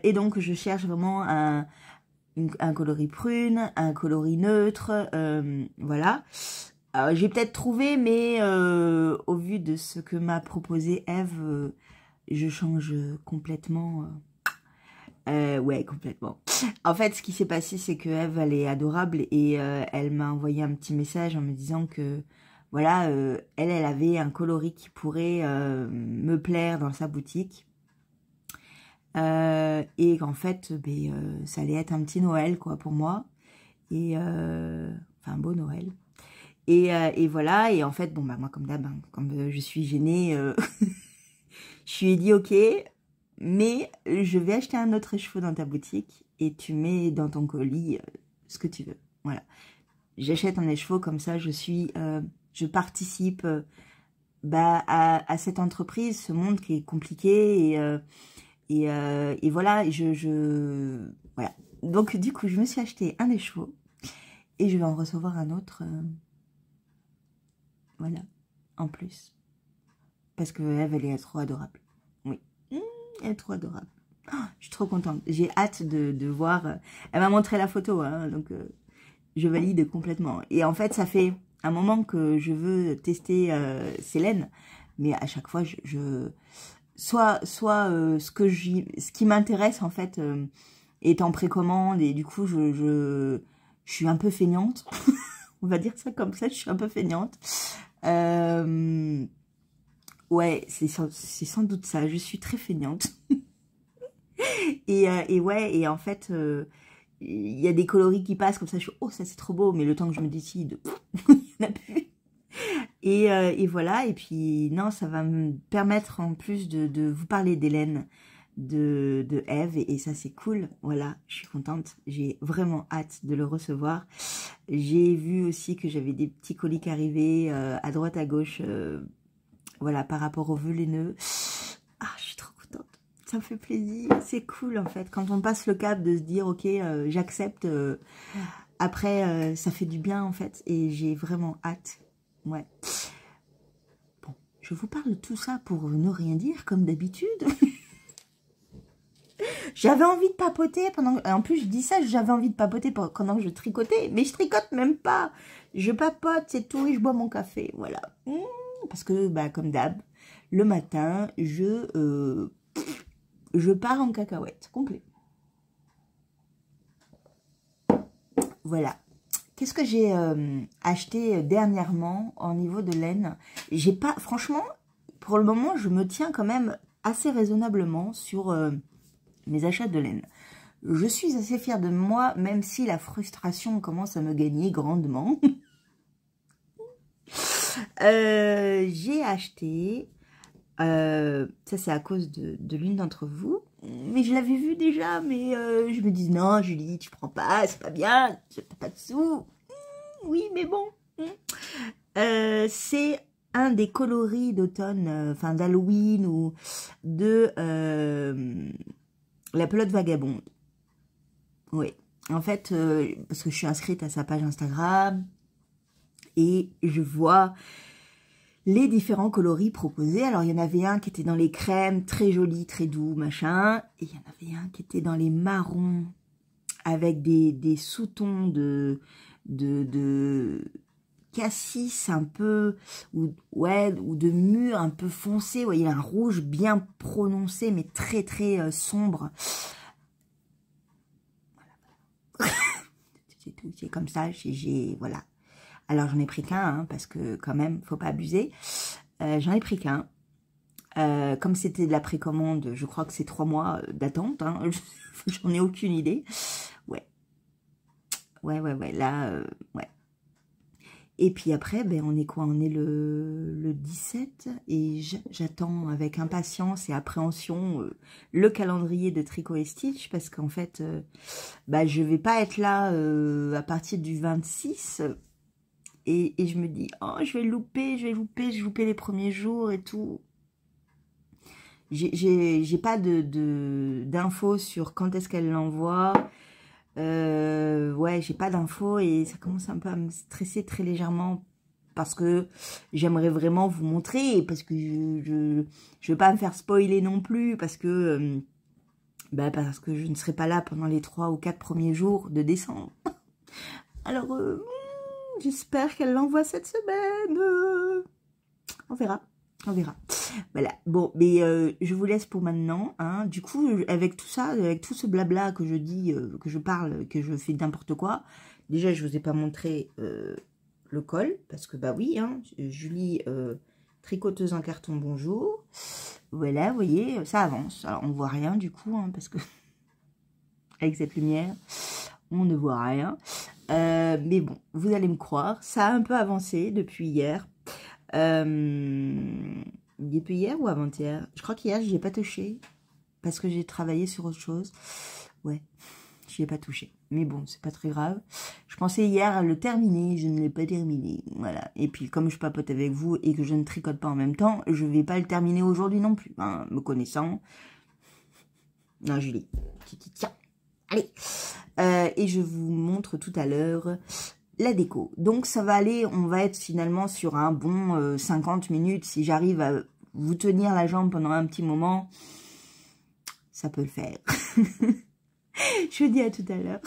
[SPEAKER 1] Et donc, je cherche vraiment un coloris prune, un coloris neutre, voilà. J'ai peut-être trouvé, mais au vu de ce que m'a proposé Eve, je change complètement. Ouais, complètement. En fait, ce qui s'est passé, c'est que Eve, elle est adorable, et elle m'a envoyé un petit message en me disant que, voilà, elle avait un coloris qui pourrait me plaire dans sa boutique. Et qu'en fait, ça allait être un petit Noël, quoi, pour moi. Et, enfin, un beau Noël. Et voilà, et en fait, bon, bah, moi, comme d'hab, hein, comme je suis gênée, je lui ai dit, ok, mais je vais acheter un autre écheveau dans ta boutique, et tu mets dans ton colis ce que tu veux. Voilà. J'achète un écheveau, comme ça, je participe à cette entreprise, ce monde qui est compliqué, et voilà, voilà. Donc, du coup, je me suis acheté un écheveau, et je vais en recevoir un autre, voilà, en plus. Parce que Eve, elle est trop adorable. Oui, elle est trop adorable. Oh, je suis trop contente. J'ai hâte de voir. Elle m'a montré la photo, hein, donc je valide complètement. Et en fait, ça fait un moment que je veux tester ces laines, mais à chaque fois, soit ce qui m'intéresse, en fait, est en précommande, et du coup, je suis un peu feignante. On va dire ça comme ça, je suis un peu feignante. Ouais, c'est sans doute ça, je suis très feignante. et ouais, et en fait, il y a des coloris qui passent comme ça, je suis, oh, ça c'est trop beau, mais le temps que je me décide, il n'y en a plus. Et voilà, et puis non, ça va me permettre en plus de vous parler d'Hélène, de Eve, et ça c'est cool. Voilà, je suis contente, j'ai vraiment hâte de le recevoir. J'ai vu aussi que j'avais des petits colis qui arrivaient à droite à gauche, voilà, par rapport aux vœux laineux. Ah, je suis trop contente, ça me fait plaisir, c'est cool en fait, quand on passe le cap de se dire ok, j'accepte, après ça fait du bien en fait, et j'ai vraiment hâte. Ouais. Bon, je vous parle de tout ça pour ne rien dire, comme d'habitude. J'avais envie de papoter pendant... En plus, je dis ça, j'avais envie de papoter pendant que je tricotais. Mais je tricote même pas. Je papote, c'est tout, et je bois mon café. Voilà. Parce que, bah, comme d'hab, le matin, je pars en cacahuète. Complet. Voilà. Qu'est-ce que j'ai acheté dernièrement au niveau de laine? J'ai pas... Franchement, pour le moment, je me tiens quand même assez raisonnablement sur mes achats de laine. Je suis assez fière de moi, même si la frustration commence à me gagner grandement. J'ai acheté... ça, c'est à cause de l'une d'entre vous. Mais je l'avais vu déjà, mais je me dis, non, Julie, tu prends pas, c'est pas bien, t'as pas de sous. Oui, mais bon. C'est un des coloris d'automne, enfin d'Halloween ou de la pelote vagabonde. Oui, en fait, parce que je suis inscrite à sa page Instagram et je vois les différents coloris proposés. Alors, il y en avait un qui était dans les crèmes, très joli, très doux, machin. Et il y en avait un qui était dans les marrons, avec des sous-tons de cassis un peu, ou de mûr un peu foncé. Ouais, il y a un rouge bien prononcé, mais très, très sombre. Voilà. C'est tout, c'est comme ça, voilà. Alors, j'en ai pris qu'un, hein, parce que quand même, faut pas abuser. J'en ai pris qu'un. Comme c'était de la précommande, je crois que c'est 3 mois d'attente. Hein, j'en ai aucune idée. Ouais. Ouais. Là, ouais. Et puis après, ben, on est quoi? On est le 17. Et j'attends avec impatience et appréhension le calendrier de Tricot et Stitch. Parce qu'en fait, bah, je vais pas être là à partir du 26. Et je me dis, oh, je vais louper les premiers jours et tout. J'ai pas d'infos sur quand est-ce qu'elle l'envoie. Ouais, j'ai pas d'infos et ça commence un peu à me stresser très légèrement parce que j'aimerais vraiment vous montrer, parce que je veux pas me faire spoiler non plus, parce que je ne serai pas là pendant les 3 ou 4 premiers jours de décembre. Alors, j'espère qu'elle l'envoie cette semaine. On verra. Voilà. Bon, mais je vous laisse pour maintenant. Hein. Du coup, avec tout ça, avec tout ce blabla que je dis, que je parle, que je fais n'importe quoi, déjà, je vous ai pas montré le col, parce que, bah oui, hein, Julie, tricoteuse en carton, bonjour. Voilà, vous voyez, ça avance. Alors, on voit rien, du coup, hein, parce que, avec cette lumière, on ne voit rien. Mais bon, vous allez me croire, ça a un peu avancé depuis hier. Depuis hier ou avant-hier? Je crois qu'hier, j'y ai pas touché. Parce que j'ai travaillé sur autre chose. Ouais, j'y ai pas touché. Mais bon, c'est pas très grave. Je pensais hier le terminer, je ne l'ai pas terminé. Voilà. Et puis, comme je papote avec vous et que je ne tricote pas en même temps, je vais pas le terminer aujourd'hui non plus. Hein, me connaissant. Non, Julie. Tiens. Allez. Et je vous montre tout à l'heure la déco. Donc ça va aller, on va être finalement sur un bon 50 minutes. Si j'arrive à vous tenir la jambe pendant un petit moment, ça peut le faire. Je vous dis à tout à l'heure.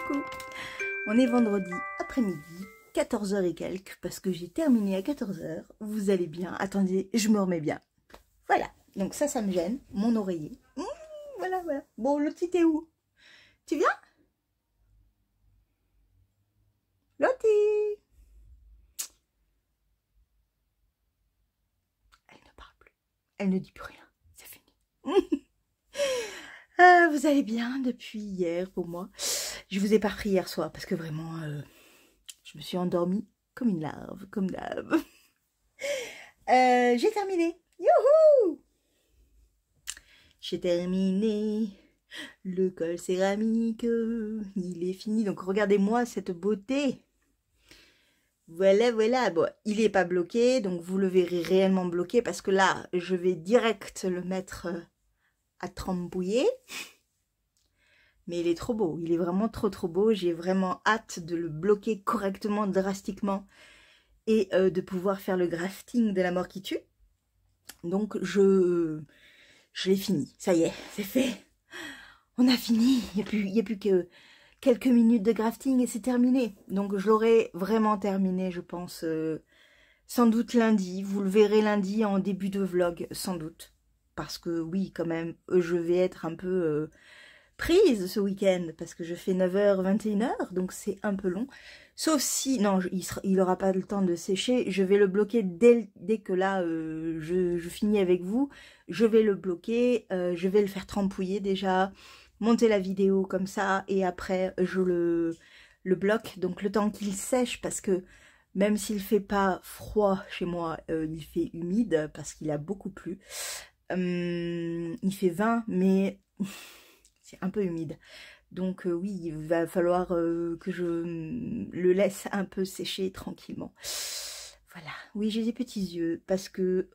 [SPEAKER 1] Coucou. On est vendredi après-midi, 14 h et quelques, parce que j'ai terminé à 14 h. Vous allez bien? Attendez, je me remets bien. Voilà, donc ça me gêne, mon oreiller. Voilà. Bon, le petit est où? Tu viens? Lottie! Elle ne parle plus. Elle ne dit plus rien. C'est fini. Vous allez bien depuis hier pour moi. Je vous ai pas repris hier soir parce que vraiment, je me suis endormie comme une larve, comme d'hab. J'ai terminé. Youhou! J'ai terminé le col céramique. Il est fini. Donc regardez-moi cette beauté. Voilà. Bon, il n'est pas bloqué, donc vous le verrez réellement bloqué parce que là, je vais direct le mettre à trempouiller. Mais il est trop beau, il est vraiment trop beau. J'ai vraiment hâte de le bloquer correctement, drastiquement, et de pouvoir faire le grafting de la mort qui tue. Donc je l'ai fini, ça y est, c'est fait. On a fini, il n'y a plus quelques minutes de grafting et c'est terminé. Donc je l'aurai vraiment terminé, je pense, sans doute lundi. Vous le verrez lundi en début de vlog, sans doute. Parce que oui, quand même, je vais être un peu prise ce week-end. Parce que je fais 9h, 21h, donc c'est un peu long. Sauf si, non, il n'aura pas le temps de sécher. Je vais le bloquer dès que là, je finis avec vous. Je vais le bloquer, je vais le faire trempouiller déjà, monter la vidéo comme ça. Et après, je le bloque. Donc le temps qu'il sèche, parce que même s'il fait pas froid chez moi, il fait humide parce qu'il a beaucoup plu. Il fait 20, mais c'est un peu humide. Donc oui, il va falloir que je le laisse un peu sécher tranquillement. Voilà. Oui, j'ai des petits yeux parce que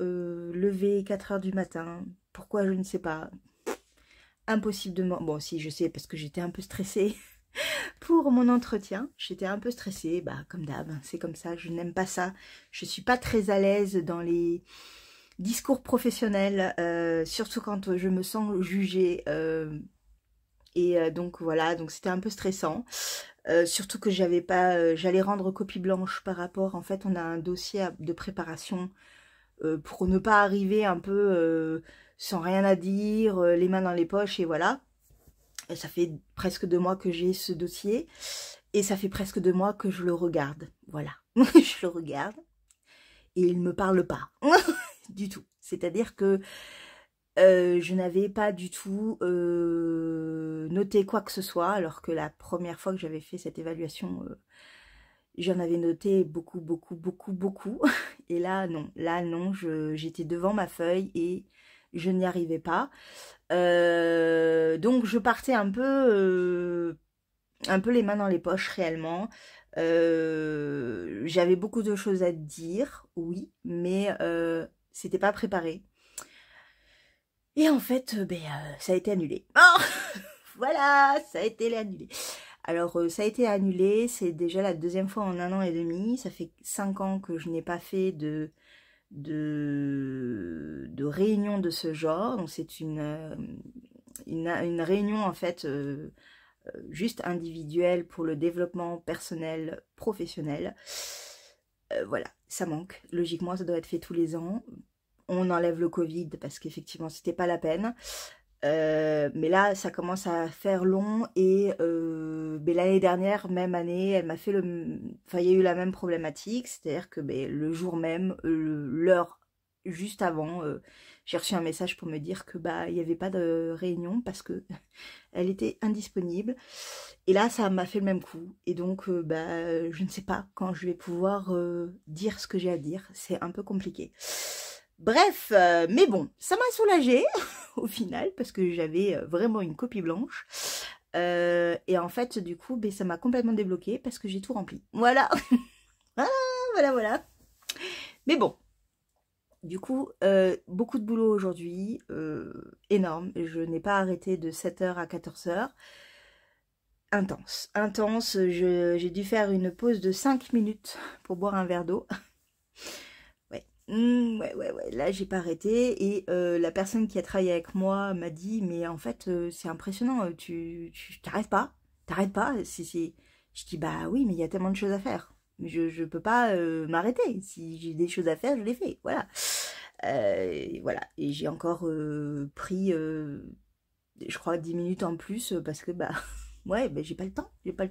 [SPEAKER 1] lever 4 h du matin, pourquoi je ne sais pas. Impossible de Bon, si, je sais, parce que j'étais un peu stressée pour mon entretien. J'étais un peu stressée, bah comme d'hab, c'est comme ça, je n'aime pas ça. Je suis pas très à l'aise dans les discours professionnels, surtout quand je me sens jugée. Donc voilà, donc c'était un peu stressant. Surtout que j'avais pas, j'allais rendre copie blanche par rapport, en fait on a un dossier de préparation pour ne pas arriver un peu sans rien à dire, les mains dans les poches et voilà. Et ça fait presque 2 mois que j'ai ce dossier et ça fait presque 2 mois que je le regarde, voilà. Je le regarde et il me parle pas du tout. C'est-à-dire que je n'avais pas du tout noté quoi que ce soit, alors que la première fois que j'avais fait cette évaluation, j'en avais noté beaucoup, beaucoup, beaucoup, beaucoup. Et là, non, j'étais devant ma feuille et je n'y arrivais pas. Donc je partais un peu les mains dans les poches réellement. J'avais beaucoup de choses à dire, oui, mais c'était pas préparé. Et en fait, ça a été annulé. Oh voilà, ça a été annulé. Alors, ça a été annulé, c'est déjà la 2e fois en 1 an et demi. Ça fait 5 ans que je n'ai pas fait de réunion de ce genre. Donc, c'est une réunion, en fait, juste individuelle pour le développement personnel, professionnel. Voilà, ça manque. Logiquement, ça doit être fait tous les ans. On enlève le Covid parce qu'effectivement c'était pas la peine, mais là ça commence à faire long et l'année dernière, même année, elle m'a fait il y a eu la même problématique, c'est-à-dire que le jour même, l'heure juste avant, j'ai reçu un message pour me dire que il n'y avait pas de réunion parce que elle était indisponible. Et là ça m'a fait le même coup et donc je ne sais pas quand je vais pouvoir dire ce que j'ai à dire, c'est un peu compliqué. Bref, mais bon, ça m'a soulagée au final parce que j'avais vraiment une copie blanche. Et en fait, du coup, ça m'a complètement débloqué parce que j'ai tout rempli. Voilà. Voilà. Mais bon, du coup, beaucoup de boulot aujourd'hui, énorme. Je n'ai pas arrêté de 7 h à 14 h. Intense. J'ai dû faire une pause de 5 minutes pour boire un verre d'eau. Ouais, là j'ai pas arrêté et la personne qui a travaillé avec moi m'a dit mais en fait c'est impressionnant, tu t'arrêtes pas, je dis bah oui mais il y a tellement de choses à faire, je peux pas m'arrêter, si j'ai des choses à faire je les fais, voilà. Voilà, et j'ai encore pris je crois 10 minutes en plus parce que ouais j'ai pas le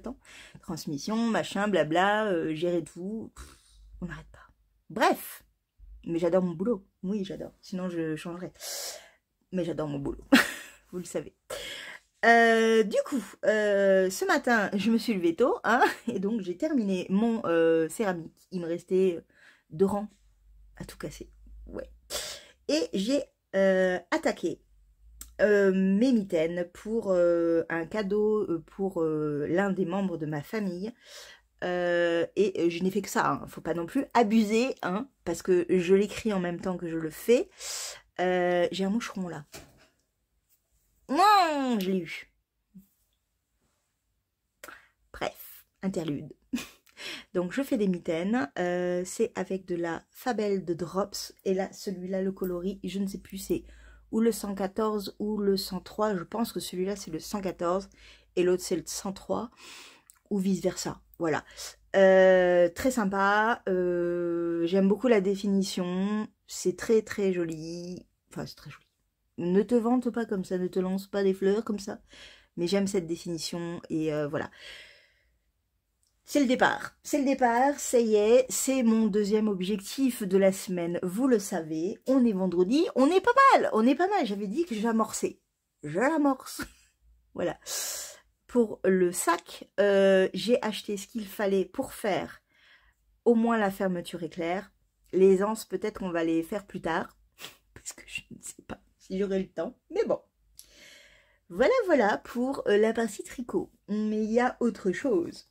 [SPEAKER 1] temps, transmission, machin, blabla, gérer tout, on n'arrête pas, bref. Mais j'adore mon boulot. Oui, j'adore. Sinon, je changerais. Mais j'adore mon boulot. Vous le savez. Du coup, ce matin, je me suis levée tôt. Hein, et donc, j'ai terminé mon céramique. Il me restait 2 rangs à tout casser. Ouais. Et j'ai attaqué mes mitaines pour un cadeau pour l'un des membres de ma famille. Et je n'ai fait que ça, hein. Faut pas non plus abuser, hein, parce que je l'écris en même temps que je le fais. J'ai un moucheron là. Non, je l'ai eu. Bref, interlude. Donc je fais des mitaines, c'est avec de la Fabelle de Drops, et là celui-là le coloris, je ne sais plus, c'est ou le 114 ou le 103. Je pense que celui-là c'est le 114 et l'autre c'est le 103 ou vice versa. Voilà. Très sympa. J'aime beaucoup la définition. C'est très très joli. Enfin c'est très joli. Ne te vante pas comme ça, ne te lance pas des fleurs comme ça. Mais j'aime cette définition et voilà. C'est le départ, ça y est, c'est mon deuxième objectif de la semaine, vous le savez, on est vendredi, on est pas mal, j'avais dit que j'amorçais, je l'amorce, voilà. Pour le sac, j'ai acheté ce qu'il fallait pour faire au moins la fermeture éclair, les anses peut-être qu'on va les faire plus tard, parce que je ne sais pas si j'aurai le temps, mais bon. Voilà pour la partie tricot, mais il y a autre chose.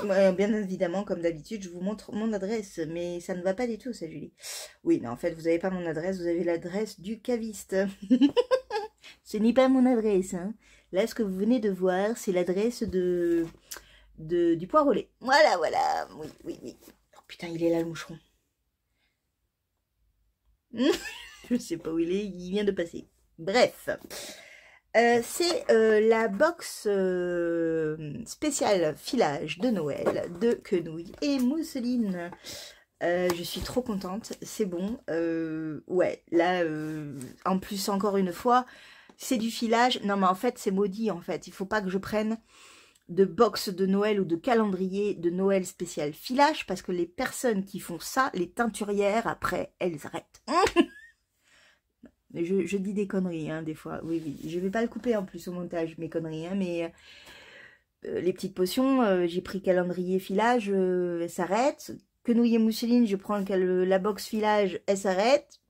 [SPEAKER 1] Bien évidemment, comme d'habitude, je vous montre mon adresse, mais ça ne va pas du tout, ça, Julie. Oui, mais en fait, vous n'avez pas mon adresse, vous avez l'adresse du caviste. Ce n'est pas mon adresse, hein. Là, ce que vous venez de voir, c'est l'adresse du poire au lait. Voilà. Oui. Oh putain, il est là, le moucheron. Je ne sais pas où il est, il vient de passer. Bref. C'est la box spéciale filage de Noël de Quenouille et Mousseline. Je suis trop contente, c'est bon. Ouais, là, en plus, encore une fois, c'est du filage. Non, mais en fait, c'est maudit, en fait. Il faut pas que je prenne de box de Noël ou de calendrier de Noël spécial filage, parce que les personnes qui font ça, les teinturières, après, elles arrêtent. Je dis des conneries, hein, des fois. Oui. Je vais pas le couper en plus au montage, mes conneries. Hein, mais les petites potions, j'ai pris calendrier filage, elle s'arrête. Quenouille et mousseline, je prends la box filage, elle s'arrête.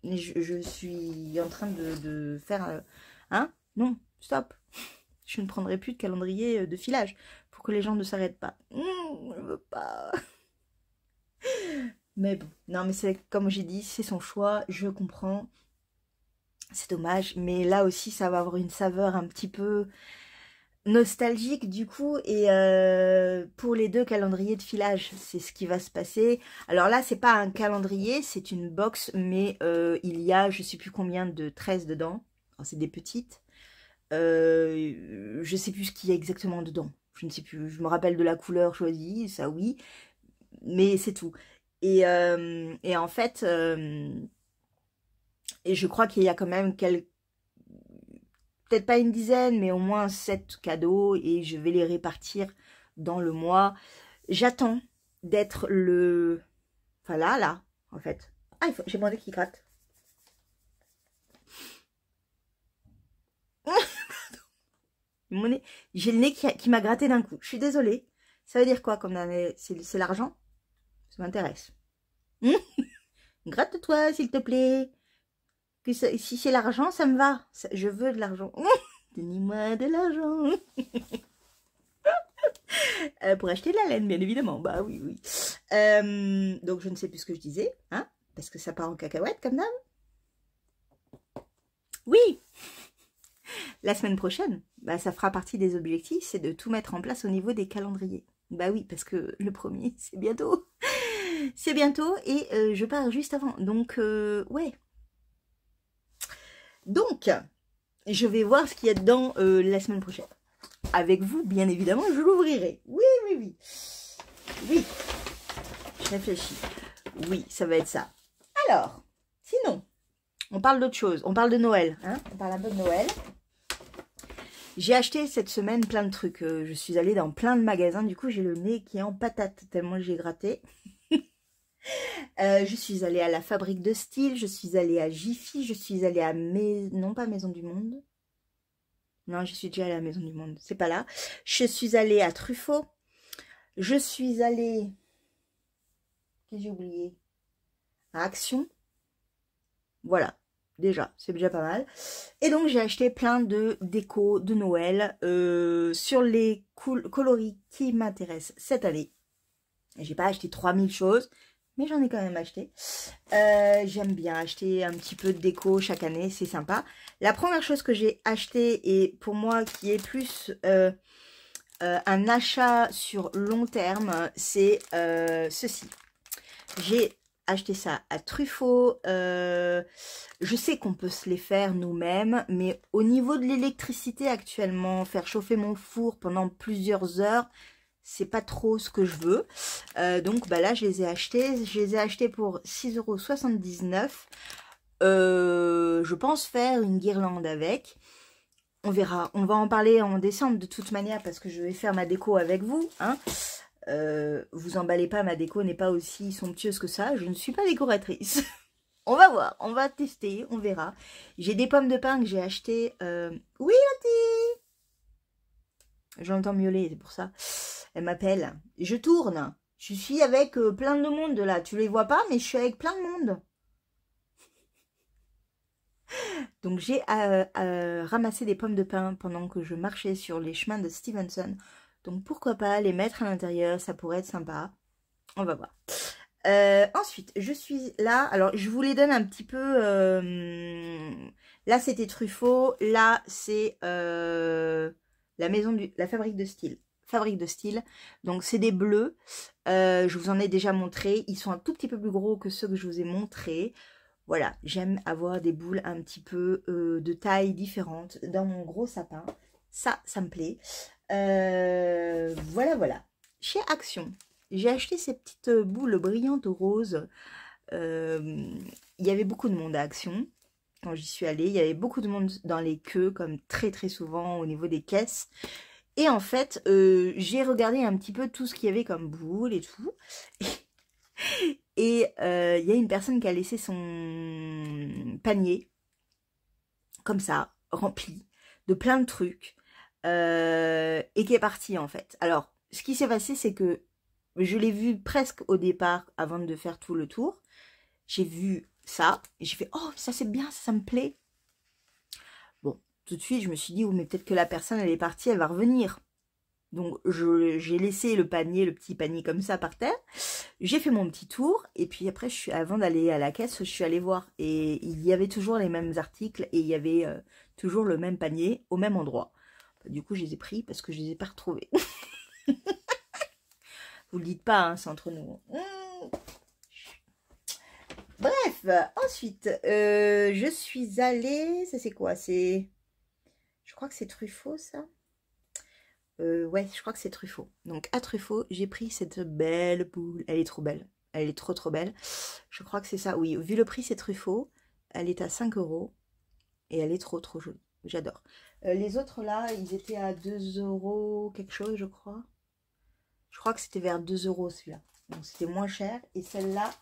[SPEAKER 1] Je suis en train de faire... hein? Non, stop. Je ne prendrai plus de calendrier de filage pour que les gens ne s'arrêtent pas. Je veux pas... Mais bon, non, mais c'est comme j'ai dit, c'est son choix, je comprends. C'est dommage, mais là aussi, ça va avoir une saveur un petit peu nostalgique du coup. Et pour les deux calendriers de filage, c'est ce qui va se passer. Alors là, c'est pas un calendrier, c'est une box, mais il y a, je sais plus combien de 13 dedans. C'est des petites. Je sais plus ce qu'il y a exactement dedans. Je ne sais plus. Je me rappelle de la couleur choisie, ça oui, mais c'est tout. Et en fait, et je crois qu'il y a quand même peut-être pas une dizaine, mais au moins 7 cadeaux, et je vais les répartir dans le mois. J'attends d'être le... Enfin là, en fait. Ah, j'ai mon nez qui gratte. J'ai le nez qui m'a gratté d'un coup. Je suis désolée. Ça veut dire quoi comme c'est l'argent? Ça m'intéresse. Gratte-toi, s'il te plaît. Si c'est l'argent, ça me va. Je veux de l'argent. Donnez-moi de l'argent. Pour acheter de la laine, bien évidemment. Bah oui. Donc, je ne sais plus ce que je disais. Hein, parce que ça part en cacahuète, comme d'hab. Oui. La semaine prochaine, bah, ça fera partie des objectifs, c'est de tout mettre en place au niveau des calendriers. Bah oui, parce que le premier, c'est bientôt. C'est bientôt et je pars juste avant. Donc, ouais. Donc, je vais voir ce qu'il y a dedans la semaine prochaine. Avec vous, bien évidemment, je l'ouvrirai. Oui. Je réfléchis. Oui, ça va être ça. Alors, sinon, on parle d'autre chose. On parle de Noël. Hein, on parle un peu de Noël. J'ai acheté cette semaine plein de trucs. Je suis allée dans plein de magasins. Du coup, j'ai le nez qui est en patate tellement j'ai gratté. Je suis allée à la Fabrique de Style. Je suis allée à Jiffy. Je suis allée à... Non, pas Maison du Monde. Non, je suis déjà allée à la Maison du Monde. C'est pas là. Je suis allée à Truffaut. Je suis allée... Qu'est-ce que j'ai oublié? À Action. Voilà. Déjà, c'est déjà pas mal. Et donc, j'ai acheté plein de déco de Noël sur les coloris qui m'intéressent cette année. J'ai pas acheté 3000 choses, mais j'en ai quand même acheté. J'aime bien acheter un petit peu de déco chaque année, c'est sympa. La première chose que j'ai acheté, et pour moi qui est plus un achat sur long terme, c'est ceci. J'ai acheté ça à Truffaut. Je sais qu'on peut se les faire nous-mêmes, mais au niveau de l'électricité actuellement, faire chauffer mon four pendant plusieurs heures, c'est pas trop ce que je veux. Donc bah là, je les ai achetés. Je les ai achetés pour 6,79 €. Je pense faire une guirlande avec. On verra. On va en parler en décembre de toute manière parce que je vais faire ma déco avec vous. Hein. Vous emballez pas, ma déco n'est pas aussi somptueuse que ça. Je ne suis pas décoratrice. On va voir, on va tester, on verra. J'ai des pommes de pin que j'ai achetées. Oui, Lottie! J'entends miauler, c'est pour ça. Elle m'appelle. Je tourne. Je suis avec plein de monde là. Tu les vois pas, mais je suis avec plein de monde. Donc j'ai ramassé des pommes de pin pendant que je marchais sur les chemins de Stevenson. Donc pourquoi pas les mettre à l'intérieur, ça pourrait être sympa. On va voir. Ensuite, je suis là. Alors, je vous les donne un petit peu. Là, c'était Truffaut. Là, c'est la fabrique de style. Fabrique de style. Donc, c'est des bleus. Je vous en ai déjà montré. Ils sont un tout petit peu plus gros que ceux que je vous ai montrés. Voilà, j'aime avoir des boules un petit peu de taille différente dans mon gros sapin. Ça me plaît. Voilà, voilà. Chez Action, j'ai acheté ces petites boules brillantes roses. Il y avait beaucoup de monde à Action. Quand j'y suis allée, il y avait beaucoup de monde dans les queues, comme très très souvent au niveau des caisses. Et en fait, j'ai regardé un petit peu tout ce qu'il y avait comme boules et tout. Et il y a une personne qui a laissé son panier, comme ça, rempli de plein de trucs, et qui est partie en fait. Alors, ce qui s'est passé, c'est que je l'ai vu presque au départ, avant de faire tout le tour. J'ai vu ça, et j'ai fait « Oh, ça c'est bien, ça me plaît ». Bon, tout de suite, je me suis dit « Oh, mais peut-être que la personne, elle est partie, elle va revenir ». Donc, j'ai laissé le panier, le petit panier comme ça par terre. J'ai fait mon petit tour. Et puis après, avant d'aller à la caisse, je suis allée voir. Et il y avait toujours les mêmes articles. Et il y avait toujours le même panier au même endroit. Du coup, je les ai pris parce que je les ai pas retrouvés. Vous le dites pas, hein, c'est entre nous. Bref, ensuite, je suis allée... Ça, c'est quoi? Je crois que c'est Truffaut, ça. Ouais, je crois que c'est Truffaut. Donc, à Truffaut, j'ai pris cette belle boule. Elle est trop belle. Elle est trop, trop belle. Je crois que c'est ça. Oui, vu le prix, c'est Truffaut. Elle est à 5 €. Et elle est trop, trop jolie. J'adore. Les autres, là, ils étaient à 2 € quelque chose, je crois. Je crois que c'était vers 2 € celui-là. Donc, c'était moins cher. Et celle-là,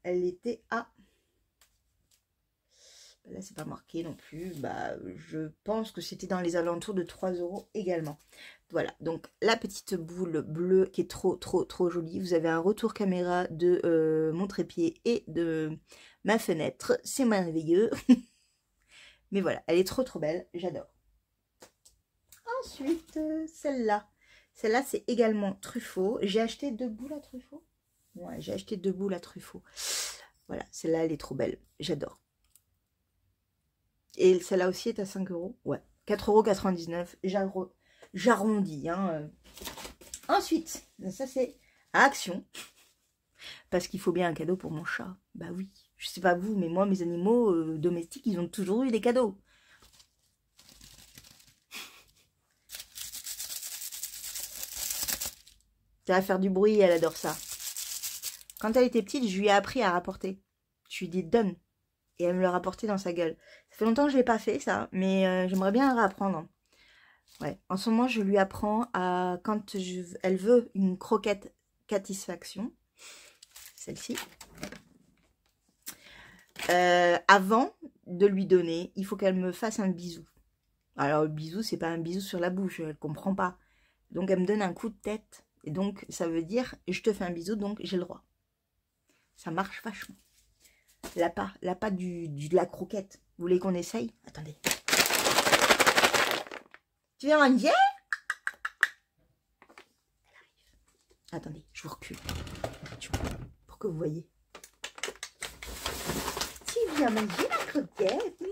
[SPEAKER 1] elle était à... Là, c'est pas marqué non plus. Bah, je pense que c'était dans les alentours de 3 € également. Voilà, donc la petite boule bleue qui est trop, trop, trop jolie. Vous avez un retour caméra de mon trépied et de ma fenêtre. C'est merveilleux. Mais voilà, elle est trop, trop belle. J'adore. Ensuite, celle-là. Celle-là, c'est également Truffaut. J'ai acheté 2 boules à Truffaut. Ouais, j'ai acheté 2 boules à Truffaut. Voilà, celle-là, elle est trop belle. J'adore. Et celle-là aussi est à 5 €. Ouais, 4,99 €. J'arrondis. Hein. Ensuite, ça c'est à Action. Parce qu'il faut bien un cadeau pour mon chat. Bah oui, je sais pas vous, mais moi, mes animaux domestiques, ils ont toujours eu des cadeaux. Ça va faire du bruit, elle adore ça. Quand elle était petite, je lui ai appris à rapporter. Je lui ai dit donne. Et elle me le rapportait dans sa gueule. Ça fait longtemps que je ne l'ai pas fait, ça. Mais j'aimerais bien réapprendre. Ouais. En ce moment, je lui apprends à... Quand elle veut une croquette satisfaction. Celle-ci. Avant de lui donner, il faut qu'elle me fasse un bisou. Alors, le bisou, c'est pas un bisou sur la bouche. Elle comprend pas. Donc, elle me donne un coup de tête. Et donc, ça veut dire, je te fais un bisou, donc j'ai le droit. Ça marche vachement. L'appât de la croquette. Vous voulez qu'on essaye? Attendez. Tu veux manger? Attendez, je vous recule. Pour que vous voyez. Tu viens manger la croquette?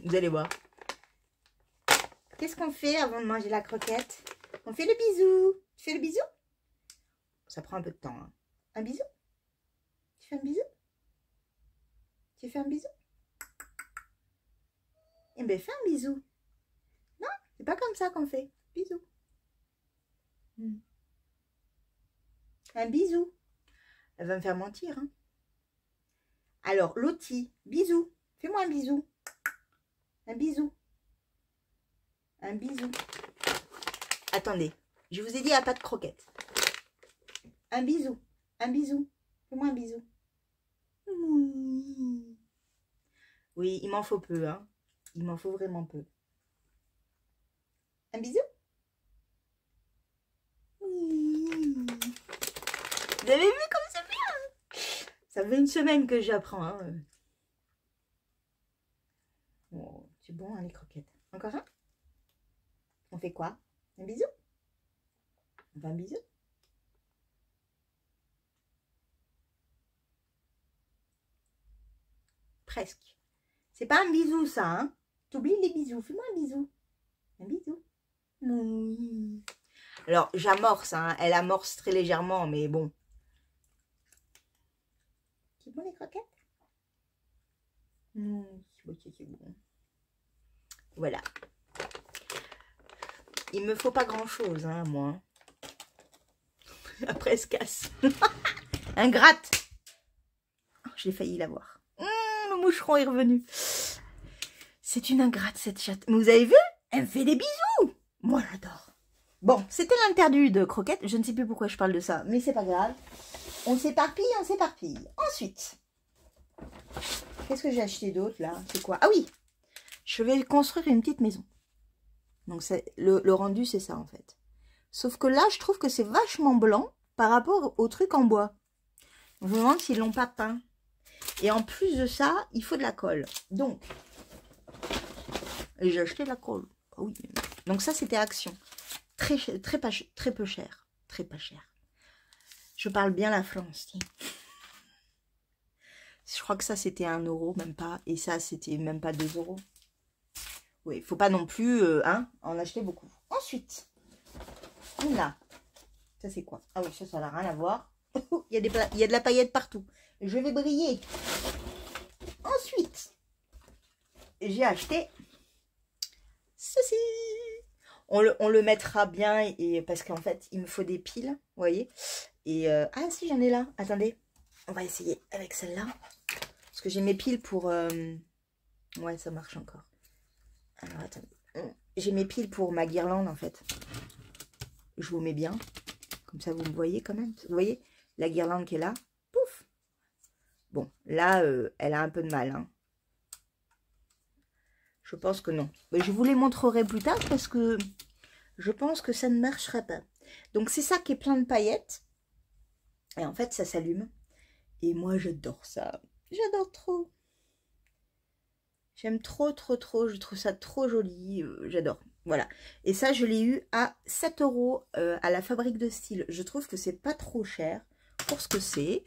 [SPEAKER 1] Vous allez voir. Qu'est-ce qu'on fait avant de manger la croquette? On fait le bisou. Tu fais le bisou? Ça prend un peu de temps. Hein. Un bisou? Tu fais un bisou? Tu fais un bisou? Eh bien, fais un bisou. Non, c'est pas comme ça qu'on fait. Bisou. Un bisou. Elle va me faire mentir. Hein. Alors, Lottie, bisou. Fais-moi un bisou. Un bisou. Un bisou. Attendez, je vous ai dit, il n'y a pas de croquettes. Un bisou. Un bisou. Fais-moi un bisou. Oui, il m'en faut peu. Hein. Il m'en faut vraiment peu. Un bisou. Vous avez vu comme c'est bien? Ça fait une semaine que j'apprends. Hein. Oh, c'est bon, hein, les croquettes. Encore un? On fait quoi? Un bisou? On fait un bisou? Presque. C'est pas un bisou, ça, hein? T'oublies les bisous. Fais-moi un bisou. Un bisou. Oui. Alors, j'amorce, hein. Elle amorce très légèrement, mais bon. C'est bon, les croquettes? C'est bon. Voilà. Il me faut pas grand-chose, hein, moi. Après, elle se casse. Un gratte. Oh, j'ai failli l'avoir. Le moucheron est revenu. C'est une ingrate, cette chatte. Mais vous avez vu? Elle me fait des bisous. Moi, j'adore. Bon, c'était l'interview de croquettes. Je ne sais plus pourquoi je parle de ça, mais c'est pas grave. On s'éparpille, on s'éparpille. Ensuite, qu'est-ce que j'ai acheté d'autre, là? C'est quoi? Ah oui, je vais construire une petite maison. Donc, le rendu, c'est ça, en fait. Sauf que là, je trouve que c'est vachement blanc par rapport au truc en bois. Je me demande s'ils l'ont pas peint. Et en plus de ça, il faut de la colle. Donc, j'ai acheté de la colle. Ah oui. Donc ça, c'était Action. Très peu cher. Très pas cher. Je parle bien la France. Je crois que ça, c'était 1 €, même pas. Et ça, c'était même pas 2 €. Oui, il faut pas non plus en acheter beaucoup. Ensuite, on a... Ça, c'est quoi? Ah oui, ça n'a rien à voir. Il y a de la paillette partout. Je vais briller. Ensuite, j'ai acheté ceci. On le mettra bien et parce qu'en fait, il me faut des piles, vous voyez. Et ah si, j'en ai là. Attendez, on va essayer avec celle-là. Parce que j'ai mes piles pour... Ouais, ça marche encore. Alors, attendez. J'ai mes piles pour ma guirlande, en fait. Je vous mets bien. Comme ça, vous me voyez quand même. Vous voyez la guirlande qui est là. Pouf. Bon, là, elle a un peu de mal. Hein. Je pense que non. Mais je vous les montrerai plus tard parce que je pense que ça ne marchera pas. Donc, c'est ça qui est plein de paillettes. Et en fait, ça s'allume. Et moi, j'adore ça. J'adore trop. J'aime trop. Je trouve ça trop joli. J'adore. Voilà. Et ça, je l'ai eu à 7 € à la Fabrique de Style. Je trouve que c'est pas trop cher pour ce que c'est.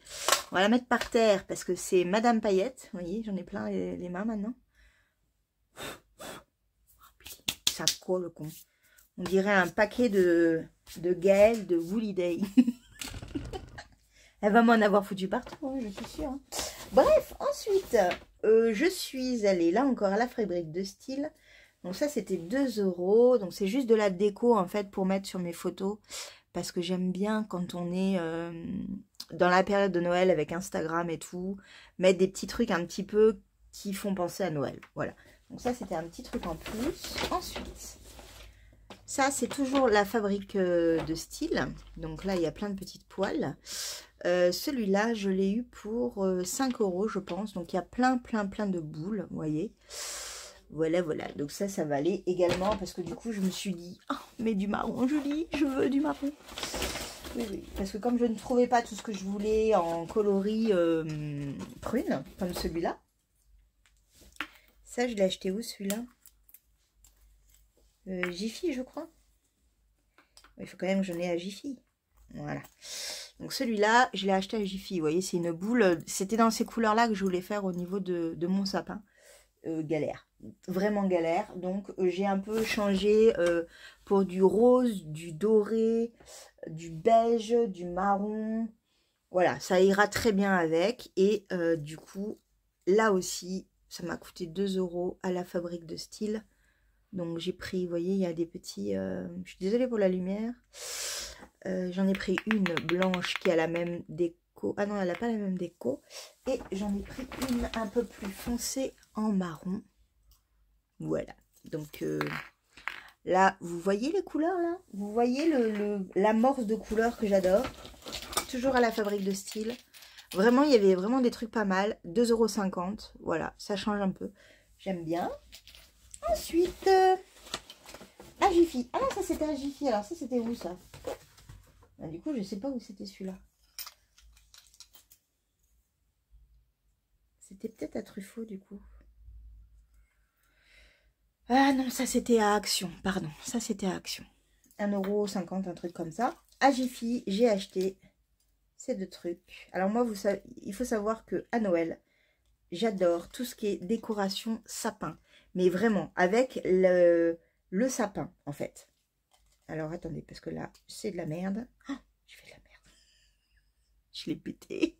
[SPEAKER 1] On va la mettre par terre parce que c'est Madame Paillette. Vous voyez, j'en ai plein les mains maintenant. Ça colle le con. On dirait un paquet de Gaëlle de Woolly Day. Elle va m'en avoir foutu partout, hein, je suis sûre. Hein. Bref, ensuite, je suis allée là encore à la Fabrique de Style. Donc ça, c'était 2 €. Donc c'est juste de la déco, en fait, pour mettre sur mes photos. Parce que j'aime bien quand on est dans la période de Noël avec Instagram et tout. Mettre des petits trucs un petit peu qui font penser à Noël. Voilà. Donc ça, c'était un petit truc en plus. Ensuite, ça, c'est toujours la Fabrique de Style. Donc là, il y a plein de petites poils. Celui-là, je l'ai eu pour 5 €, je pense. Donc, il y a plein de boules, vous voyez. Voilà. Donc ça va aller également parce que du coup, je me suis dit, oh, mais du marron, Julie, je veux du marron. Oui. Parce que comme je ne trouvais pas tout ce que je voulais en coloris prune, comme celui-là. Ça, je l'ai acheté où, celui-là? Jiffy, je crois. Il faut quand même que j'en ai à Jiffy. Voilà. Donc celui-là, je l'ai acheté à Jiffy. Vous voyez, c'est une boule. C'était dans ces couleurs-là que je voulais faire au niveau de mon sapin. Galère. Vraiment galère. Donc j'ai un peu changé pour du rose, du doré, du beige, du marron. Voilà, ça ira très bien avec. Et du coup, là aussi, ça m'a coûté 2 € à la Fabrique de Style. Donc j'ai pris, vous voyez, il y a des petits... je suis désolée pour la lumière. J'en ai pris une blanche qui a la même déco. Ah non, elle n'a pas la même déco. Et j'en ai pris une un peu plus foncée en marron. Voilà. Donc là, vous voyez les couleurs là? Vous voyez l'amorce de couleurs que j'adore? Toujours à la Fabrique de Style. Vraiment, il y avait vraiment des trucs pas mal. 2,50 €. Voilà, ça change un peu. J'aime bien. Ensuite, à Jiffy. Ah non, ça c'était à Jiffy. Alors ça c'était où ça? Ah, du coup, je sais pas où c'était celui-là. C'était peut-être à Truffaut du coup. Ah non, ça c'était à Action. Pardon, ça c'était à Action. 1,50 €, un truc comme ça. À Jiffy, j'ai acheté ces deux trucs. Alors moi, vous savez, il faut savoir que à Noël, j'adore tout ce qui est décoration sapin. Mais vraiment, avec le sapin, en fait. Alors, attendez, parce que là, c'est de la merde. Oh, je fais de la merde. Je l'ai pété.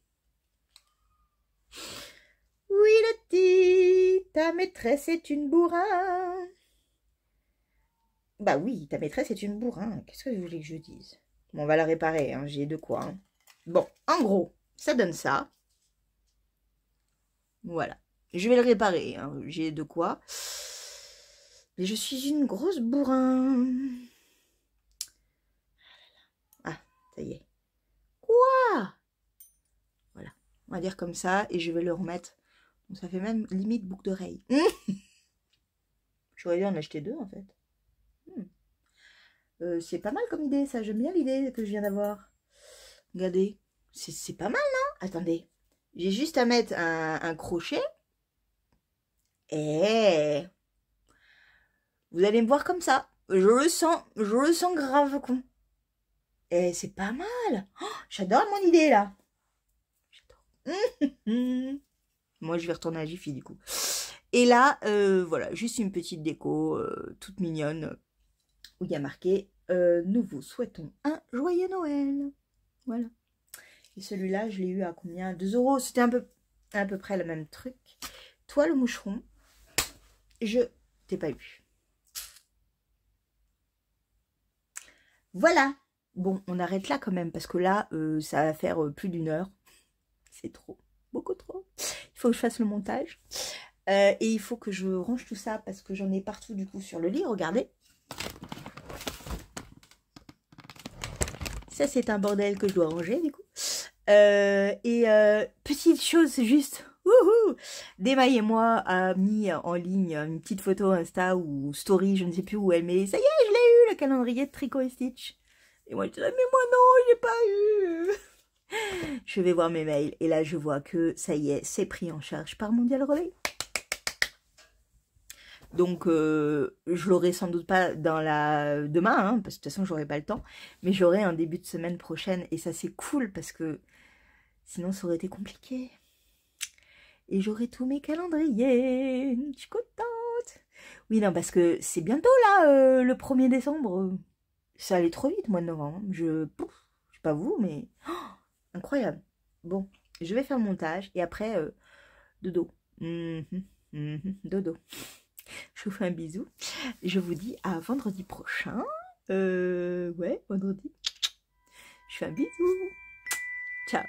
[SPEAKER 1] Oui, le dit, ta maîtresse est une bourrin. Bah oui, ta maîtresse est une bourrin. Qu'est-ce que vous voulez que je dise? Bon, on va la réparer, hein, j'ai de quoi. Hein. Bon, en gros, ça donne ça. Voilà. Je vais le réparer, hein, j'ai de quoi. Mais je suis une grosse bourrin. Ah, ça y est. Quoi? Voilà. On va dire comme ça, et je vais le remettre. Donc, ça fait même limite boucle d'oreille. J'aurais dû en acheter deux, en fait. C'est pas mal comme idée, ça. J'aime bien l'idée que je viens d'avoir. Regardez. C'est pas mal, non? Attendez. J'ai juste à mettre un crochet. Et vous allez me voir comme ça. Je le sens grave con. Et c'est pas mal. Oh, j'adore mon idée, là. J'adore. Moi, je vais retourner à Jiffy, du coup. Et là, voilà, juste une petite déco toute mignonne où il y a marqué nous vous souhaitons un joyeux Noël. Voilà. Et celui-là, je l'ai eu à combien? 2 €. C'était à peu près le même truc. Toi, le moucheron, je t'ai pas eu. Voilà. Bon, on arrête là quand même parce que là, ça va faire plus d'1 heure. C'est trop. Beaucoup trop. Il faut que je fasse le montage. Et il faut que je range tout ça parce que j'en ai partout du coup sur le lit. Regardez. Ça, c'est un bordel que je dois ranger du coup. Petite chose juste. Demaï et moi a mis en ligne une petite photo Insta ou story, je ne sais plus où elle met. Ça y est, je l'ai eu, le calendrier de Tricot et Stitch. Et moi, je disais, mais moi non, je l'ai pas eu. Je vais voir mes mails et là, je vois que ça y est, c'est pris en charge par Mondial Relais. Donc, je l'aurai sans doute pas demain, hein, parce que de toute façon, j'aurai pas le temps. Mais j'aurai un début de semaine prochaine et ça, c'est cool parce que sinon, ça aurait été compliqué. Et j'aurai tous mes calendriers. Je suis contente. Oui, non, parce que c'est bientôt là, le 1er décembre. Ça allait trop vite, mois de novembre. Je sais pas vous, mais... Oh, incroyable. Bon, je vais faire le montage. Et après, dodo. Dodo. Je vous fais un bisou. Je vous dis à vendredi prochain. Ouais, vendredi. Je fais un bisou. Ciao.